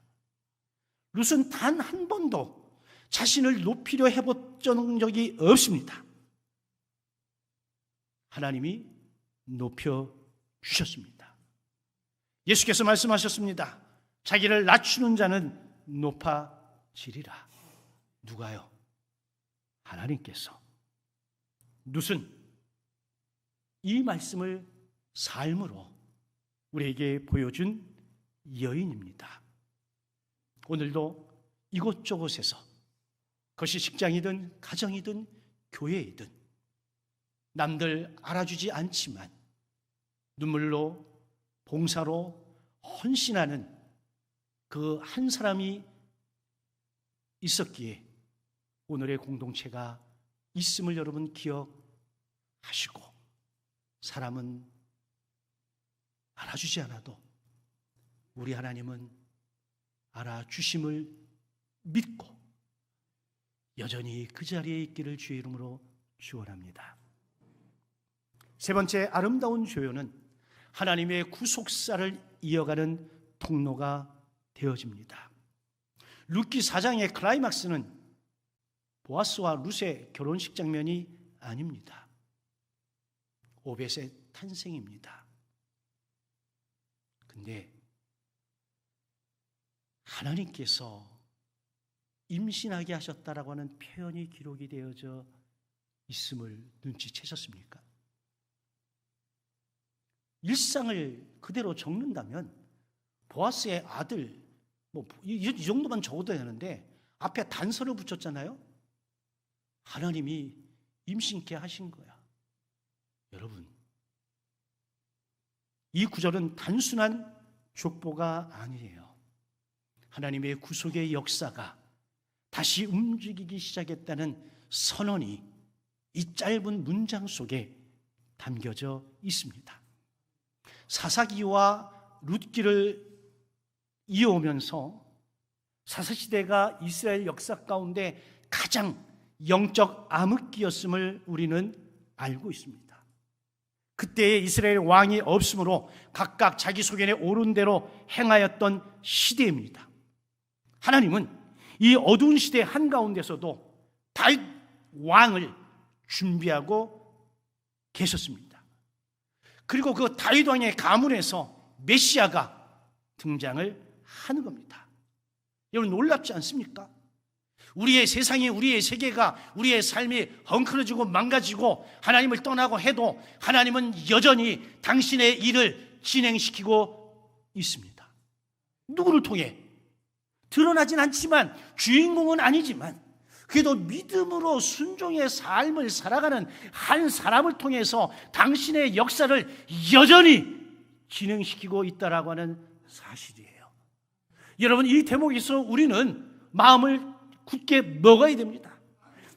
룻은 단 한 번도 자신을 높이려 해본 적이 없습니다. 하나님이 높여주셨습니다. 예수께서 말씀하셨습니다. 자기를 낮추는 자는 높아지리라. 누가요? 하나님께서. 룻은 이 말씀을 삶으로 우리에게 보여준 여인입니다. 오늘도 이곳저곳에서 그것이 직장이든 가정이든 교회이든 남들 알아주지 않지만 눈물로 봉사로 헌신하는 그 한 사람이 있었기에 오늘의 공동체가 있음을 여러분 기억하시고, 사람은 알아주지 않아도 우리 하나님은 알아주심을 믿고 여전히 그 자리에 있기를 주의 이름으로 축원합니다. 세 번째 아름다운 조연은 하나님의 구속사를 이어가는 통로가 되어집니다. 룻기 4장의 클라이막스는 보아스와 룻의 결혼식 장면이 아닙니다. 오벳의 탄생입니다. 근데 하나님께서 임신하게 하셨다라고 하는 표현이 기록이 되어져 있음을 눈치채셨습니까? 일상을 그대로 적는다면 보아스의 아들 이 정도만 적어도 되는데 앞에 단서를 붙였잖아요. 하나님이 임신케 하신 거야. 여러분, 이 구절은 단순한 족보가 아니에요. 하나님의 구속의 역사가 다시 움직이기 시작했다는 선언이 이 짧은 문장 속에 담겨져 있습니다. 사사기와 룻기를 이어오면서 사사시대가 이스라엘 역사 가운데 가장 영적 암흑기였음을 우리는 알고 있습니다. 그때의 이스라엘 왕이 없으므로 각각 자기 소견에 옳은 대로 행하였던 시대입니다. 하나님은 이 어두운 시대 한가운데서도 다윗 왕을 준비하고 계셨습니다. 그리고 그 다윗 왕의 가문에서 메시아가 등장을 하는 겁니다. 여러분, 놀랍지 않습니까? 우리의 세상이, 우리의 세계가, 우리의 삶이 헝클어지고 망가지고 하나님을 떠나고 해도 하나님은 여전히 당신의 일을 진행시키고 있습니다. 누구를 통해? 드러나진 않지만, 주인공은 아니지만 그래도 믿음으로 순종의 삶을 살아가는 한 사람을 통해서 당신의 역사를 여전히 진행시키고 있다라고 하는 사실이에요. 여러분, 이 대목에서 우리는 마음을 굳게 먹어야 됩니다.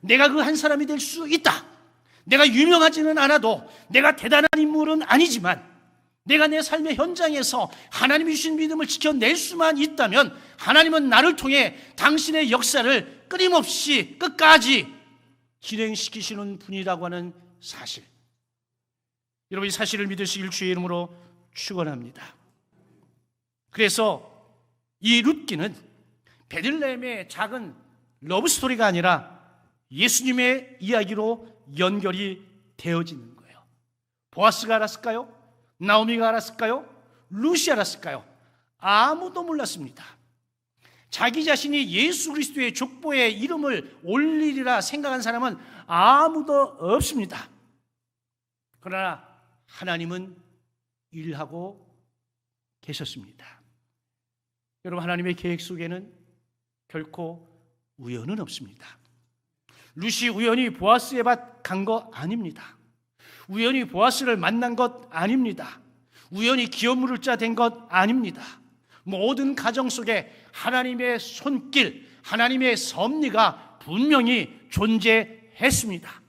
내가 그 한 사람이 될 수 있다. 내가 유명하지는 않아도, 내가 대단한 인물은 아니지만 내가 내 삶의 현장에서 하나님이 주신 믿음을 지켜낼 수만 있다면 하나님은 나를 통해 당신의 역사를 끊임없이 끝까지 진행시키시는 분이라고 하는 사실, 여러분, 이 사실을 믿으시길 주의 이름으로 축원합니다. 그래서 이 룻기는 베들레헴의 작은 러브스토리가 아니라 예수님의 이야기로 연결이 되어지는 거예요. 보아스가 알았을까요? 나오미가 알았을까요? 룻이 알았을까요? 아무도 몰랐습니다. 자기 자신이 예수 그리스도의 족보에 이름을 올리리라 생각한 사람은 아무도 없습니다. 그러나 하나님은 일하고 계셨습니다. 여러분, 하나님의 계획 속에는 결코 우연은 없습니다. 룻이 우연히 보아스의 밭 간 거 아닙니다. 우연히 보아스를 만난 것 아닙니다. 우연히 기업물을 짜 된 것 아닙니다. 모든 가정 속에 하나님의 손길, 하나님의 섭리가 분명히 존재했습니다.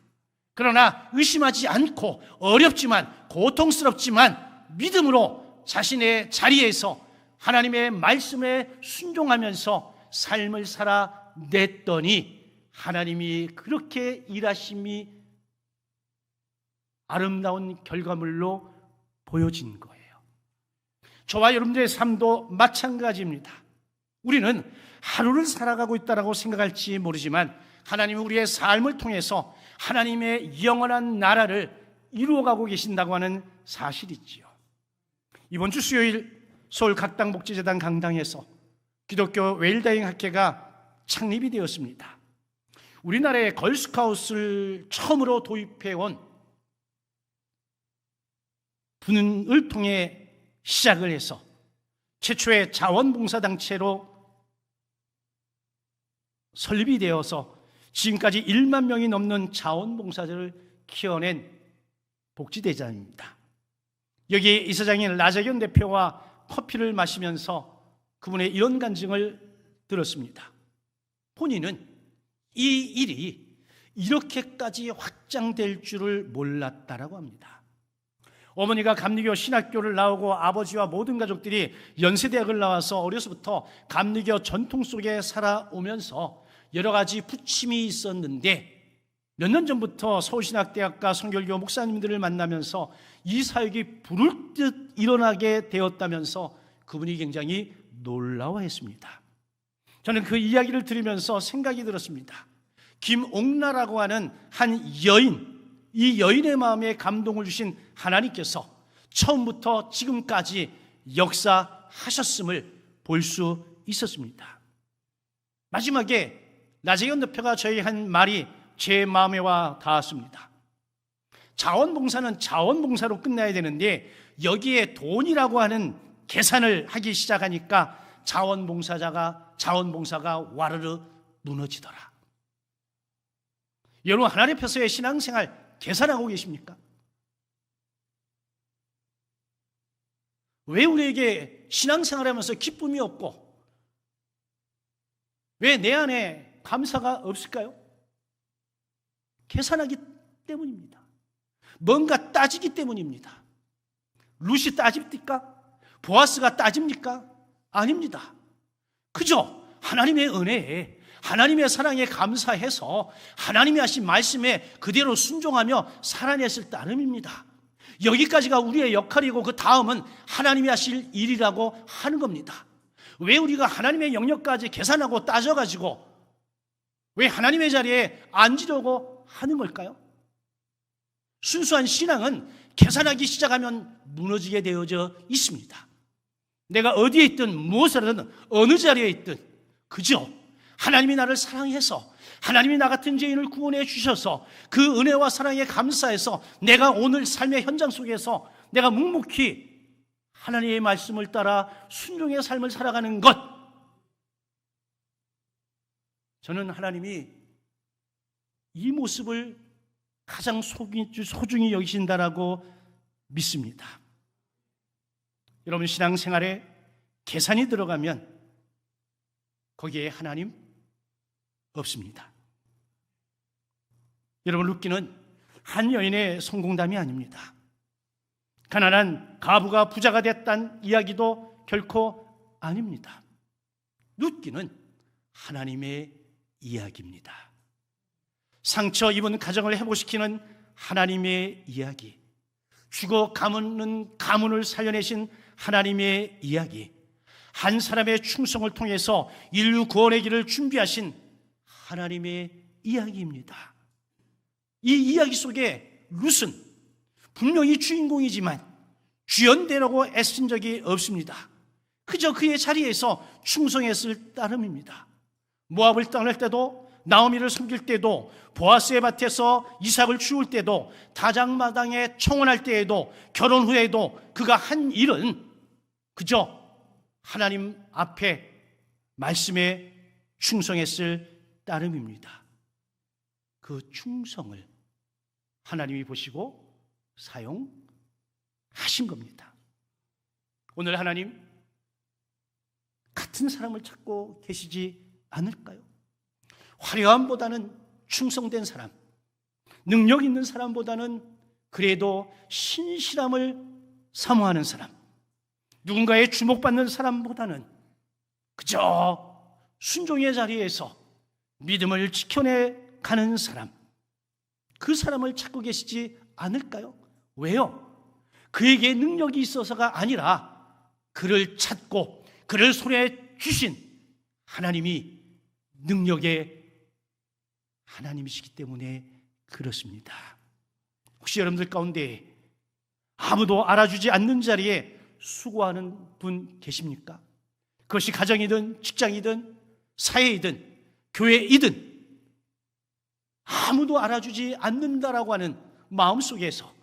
그러나 의심하지 않고 어렵지만 고통스럽지만 믿음으로 자신의 자리에서 하나님의 말씀에 순종하면서 삶을 살아냈더니 하나님이 그렇게 일하심이 아름다운 결과물로 보여진 거예요. 저와 여러분들의 삶도 마찬가지입니다. 우리는 하루를 살아가고 있다고 생각할지 모르지만 하나님은 우리의 삶을 통해서 하나님의 영원한 나라를 이루어가고 계신다고 하는 사실이지요. 이번 주 수요일 서울 각당복지재단 강당에서 기독교 웰다잉 학회가 창립이 되었습니다. 우리나라에 걸스카웃을 처음으로 도입해온 분을 통해 시작을 해서 최초의 자원봉사단체로 설립이 되어서 지금까지 1만 명이 넘는 자원봉사자를 키워낸 복지대장입니다. 여기에 이사장인 라자견 대표와 커피를 마시면서 그분의 이런 간증을 들었습니다. 본인은 이 일이 이렇게까지 확장될 줄을 몰랐다라고 합니다. 어머니가 감리교 신학교를 나오고 아버지와 모든 가족들이 연세대학을 나와서 어려서부터 감리교 전통 속에 살아오면서 여러 가지 부침이 있었는데 몇 년 전부터 서울신학대학과 성결교 목사님들을 만나면서 이 사역이 불을 듯 일어나게 되었다면서 그분이 굉장히 놀라워했습니다. 저는 그 이야기를 들으면서 생각이 들었습니다. 김옥나라고 하는 한 여인, 이 여인의 마음에 감동을 주신 하나님께서 처음부터 지금까지 역사하셨음을 볼 수 있었습니다. 마지막에 라재현 대표가 저희 한 말이 제 마음에 와 닿았습니다. 자원봉사는 자원봉사로 끝나야 되는데 여기에 돈이라고 하는 계산을 하기 시작하니까 자원봉사가 와르르 무너지더라. 여러분, 하나님 앞에서의 신앙생활 계산하고 계십니까? 왜 우리에게 신앙생활하면서 기쁨이 없고 왜 내 안에 감사가 없을까요? 계산하기 때문입니다. 뭔가 따지기 때문입니다. 룻이 따집니까? 보아스가 따집니까? 아닙니다. 그저 하나님의 은혜에, 하나님의 사랑에 감사해서 하나님이 하신 말씀에 그대로 순종하며 살아냈을 따름입니다. 여기까지가 우리의 역할이고 그 다음은 하나님이 하실 일이라고 하는 겁니다. 왜 우리가 하나님의 영역까지 계산하고 따져가지고 왜 하나님의 자리에 앉으려고 하는 걸까요? 순수한 신앙은 계산하기 시작하면 무너지게 되어져 있습니다. 내가 어디에 있든 무엇을 하든 어느 자리에 있든 그저 하나님이 나를 사랑해서 하나님이 나 같은 죄인을 구원해 주셔서 그 은혜와 사랑에 감사해서 내가 오늘 삶의 현장 속에서 내가 묵묵히 하나님의 말씀을 따라 순종의 삶을 살아가는 것, 저는 하나님이 이 모습을 가장 소중히 여기신다라고 믿습니다. 여러분, 신앙생활에 계산이 들어가면 거기에 하나님 없습니다. 여러분, 룻기는 한 여인의 성공담이 아닙니다. 가난한 가부가 부자가 됐다는 이야기도 결코 아닙니다. 룻기는 하나님의 이야기입니다. 상처 입은 가정을 회복시키는 하나님의 이야기, 죽어 가무는 가문을 살려내신 하나님의 이야기, 한 사람의 충성을 통해서 인류 구원의 길을 준비하신 하나님의 이야기입니다. 이 이야기 속에 룻은 분명히 주인공이지만 주연되라고 애쓴 적이 없습니다. 그저 그의 자리에서 충성했을 따름입니다. 모압을 떠날 때도, 나오미를 섬길 때도, 보아스의 밭에서 이삭을 키울 때도, 다장마당에 청혼할 때에도, 결혼 후에도 그가 한 일은 그저 하나님 앞에 말씀에 충성했을 따름입니다. 그 충성을 하나님이 보시고 사용하신 겁니다. 오늘 하나님 같은 사람을 찾고 계시지 않을까요? 화려함보다는 충성된 사람, 능력 있는 사람보다는 그래도 신실함을 사모하는 사람, 누군가의 주목받는 사람보다는 그저 순종의 자리에서 믿음을 지켜내 가는 사람, 그 사람을 찾고 계시지 않을까요? 왜요? 그에게 능력이 있어서가 아니라 그를 찾고 그를 손에 주신 하나님이 능력의 하나님이시기 때문에 그렇습니다. 혹시 여러분들 가운데 아무도 알아주지 않는 자리에 수고하는 분 계십니까? 그것이 가정이든 직장이든 사회이든 교회이든 아무도 알아주지 않는다라고 하는 마음속에서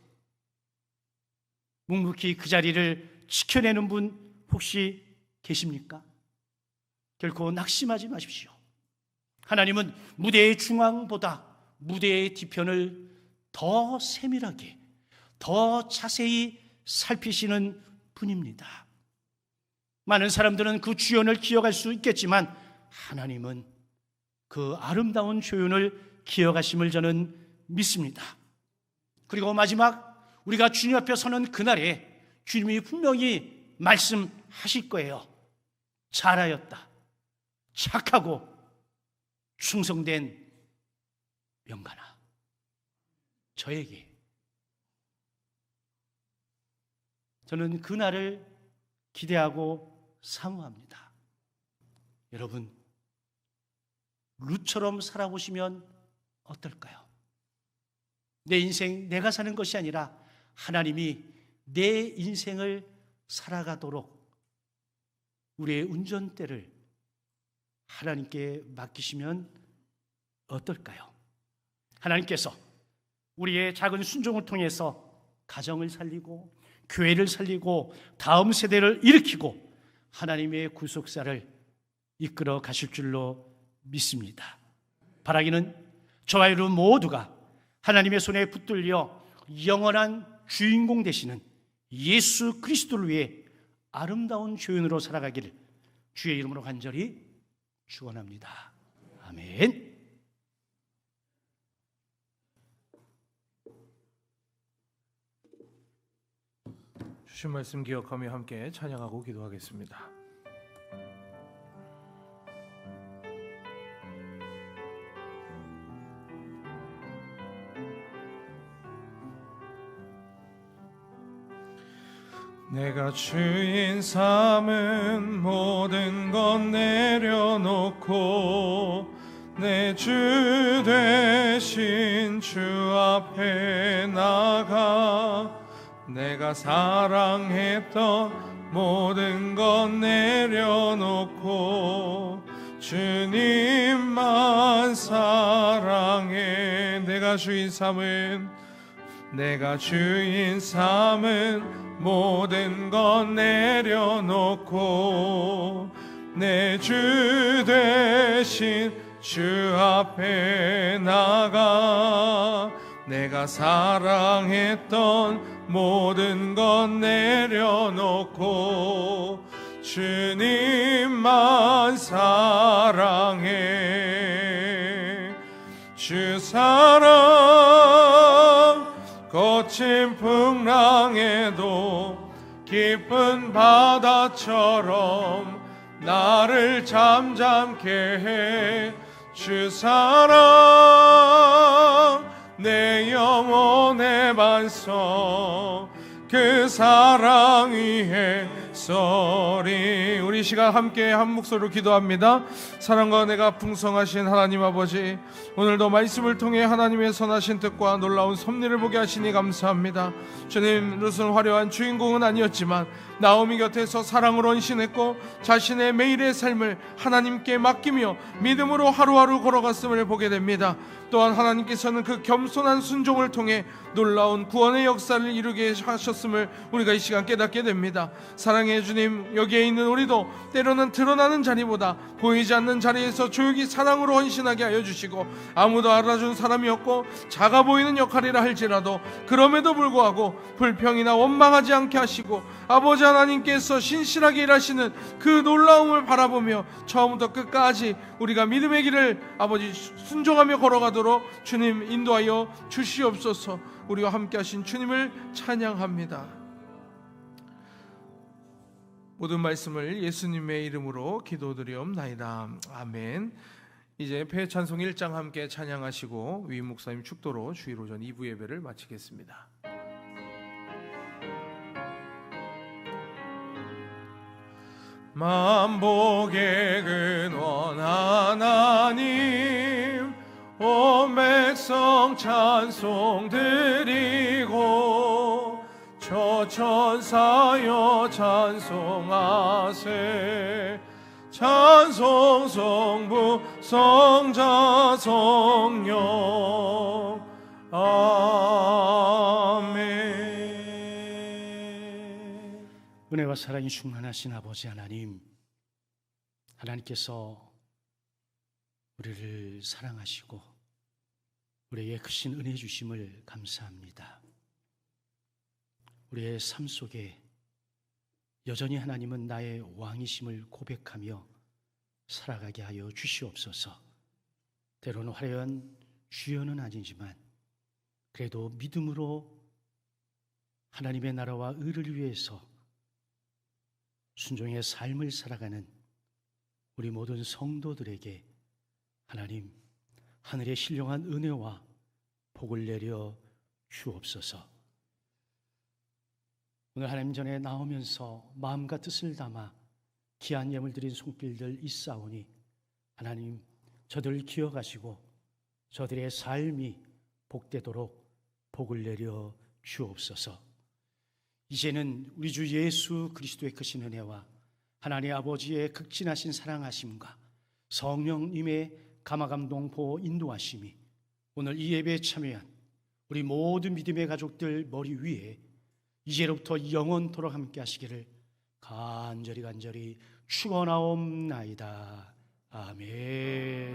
묵묵히 그 자리를 지켜내는 분 혹시 계십니까? 결코 낙심하지 마십시오. 하나님은 무대의 중앙보다 무대의 뒤편을 더 세밀하게, 더 자세히 살피시는 분입니다. 많은 사람들은 그 주연을 기억할 수 있겠지만 하나님은 그 아름다운 조연을 기억하심을 저는 믿습니다. 그리고 마지막 우리가 주님 앞에 서는 그날에 주님이 분명히 말씀하실 거예요. 잘하였다. 착하고 충성된 명간아. 저에게. 저는 그날을 기대하고 사모합니다. 여러분, 룻처럼 살아보시면 어떨까요? 내 인생 내가 사는 것이 아니라 하나님이 내 인생을 살아가도록 우리의 운전대를 하나님께 맡기시면 어떨까요? 하나님께서 우리의 작은 순종을 통해서 가정을 살리고 교회를 살리고 다음 세대를 일으키고 하나님의 구속사를 이끌어 가실 줄로 믿습니다. 바라기는 저와 여러분 모두가 하나님의 손에 붙들려 영원한 주인공 되시는 예수 그리스도를 위해 아름다운 조연으로 살아가기를 주의 이름으로 간절히 축원합니다. 아멘. 주신 말씀 기억하며 함께 찬양하고 기도하겠습니다. 내가 주인 삼은 모든 것 내려놓고 내 주 되신 주 앞에 나가 내가 사랑했던 모든 것 내려놓고 주님만 사랑해. 내가 주인 삼은 모든 것 내려놓고 내 주 되신 주 앞에 나가 내가 사랑했던 모든 것 내려놓고 주님만 사랑해. 주 사랑 거친 풍랑에도 깊은 바다처럼 나를 잠잠케 해. 주 사랑 내 영혼의 반석 그 사랑 위에 소리. 우리 시간 함께 한 목소리로 기도합니다. 사랑과 은혜가 풍성하신 하나님 아버지, 오늘도 말씀을 통해 하나님의 선하신 뜻과 놀라운 섭리를 보게 하시니 감사합니다. 주님, 룻은 화려한 주인공은 아니었지만 나오미 곁에서 사랑으로 헌신했고 자신의 매일의 삶을 하나님께 맡기며 믿음으로 하루하루 걸어갔음을 보게 됩니다. 또한 하나님께서는 그 겸손한 순종을 통해 놀라운 구원의 역사를 이루게 하셨음을 우리가 이 시간 깨닫게 됩니다. 사랑의 주님, 여기에 있는 우리도 때로는 드러나는 자리보다 보이지 않는 자리에서 조용히 사랑으로 헌신하게 하여 주시고, 아무도 알아준 사람이 없고 작아 보이는 역할이라 할지라도 그럼에도 불구하고 불평이나 원망하지 않게 하시고 아버지 하나님께서 신실하게 일하시는 그 놀라움을 바라보며 처음부터 끝까지 우리가 믿음의 길을 아버지 순종하며 걸어가도록 주님 인도하여 주시옵소서. 우리와 함께 하신 주님을 찬양합니다. 모든 말씀을 예수님의 이름으로 기도드리옵나이다. 아멘. 이제 패찬송 1장 함께 찬양하시고 위임 목사님 축도로 주일 오전 2부 예배를 마치겠습니다. 만복의 근원 하나님, 온 백성 찬송 드리고 저 천사여 찬송하세. 찬송 성부 성자 성령 아멘. 은혜와 사랑이 충만하신 아버지 하나님, 하나님께서 우리를 사랑하시고 우리에게 크신 은혜 주심을 감사합니다. 우리의 삶 속에 여전히 하나님은 나의 왕이심을 고백하며 살아가게 하여 주시옵소서. 때로는 화려한 주연은 아니지만 그래도 믿음으로 하나님의 나라와 의를 위해서 순종의 삶을 살아가는 우리 모든 성도들에게 하나님 하늘의 신령한 은혜와 복을 내려 주옵소서. 오늘 하나님 전에 나오면서 마음과 뜻을 담아 귀한 예물 드린 손길들 있사오니 하나님 저들을 기억하시고 저들의 삶이 복되도록 복을 내려 주옵소서. 이제는 우리 주 예수 그리스도의 크신 은혜와 하나님 아버지의 극진하신 사랑하심과 성령님의 감화감동 보호 인도하심이 오늘 이 예배에 참여한 우리 모든 믿음의 가족들 머리 위에 이제로부터 영원토록 함께 하시기를 간절히 축원하옵나이다. 아멘.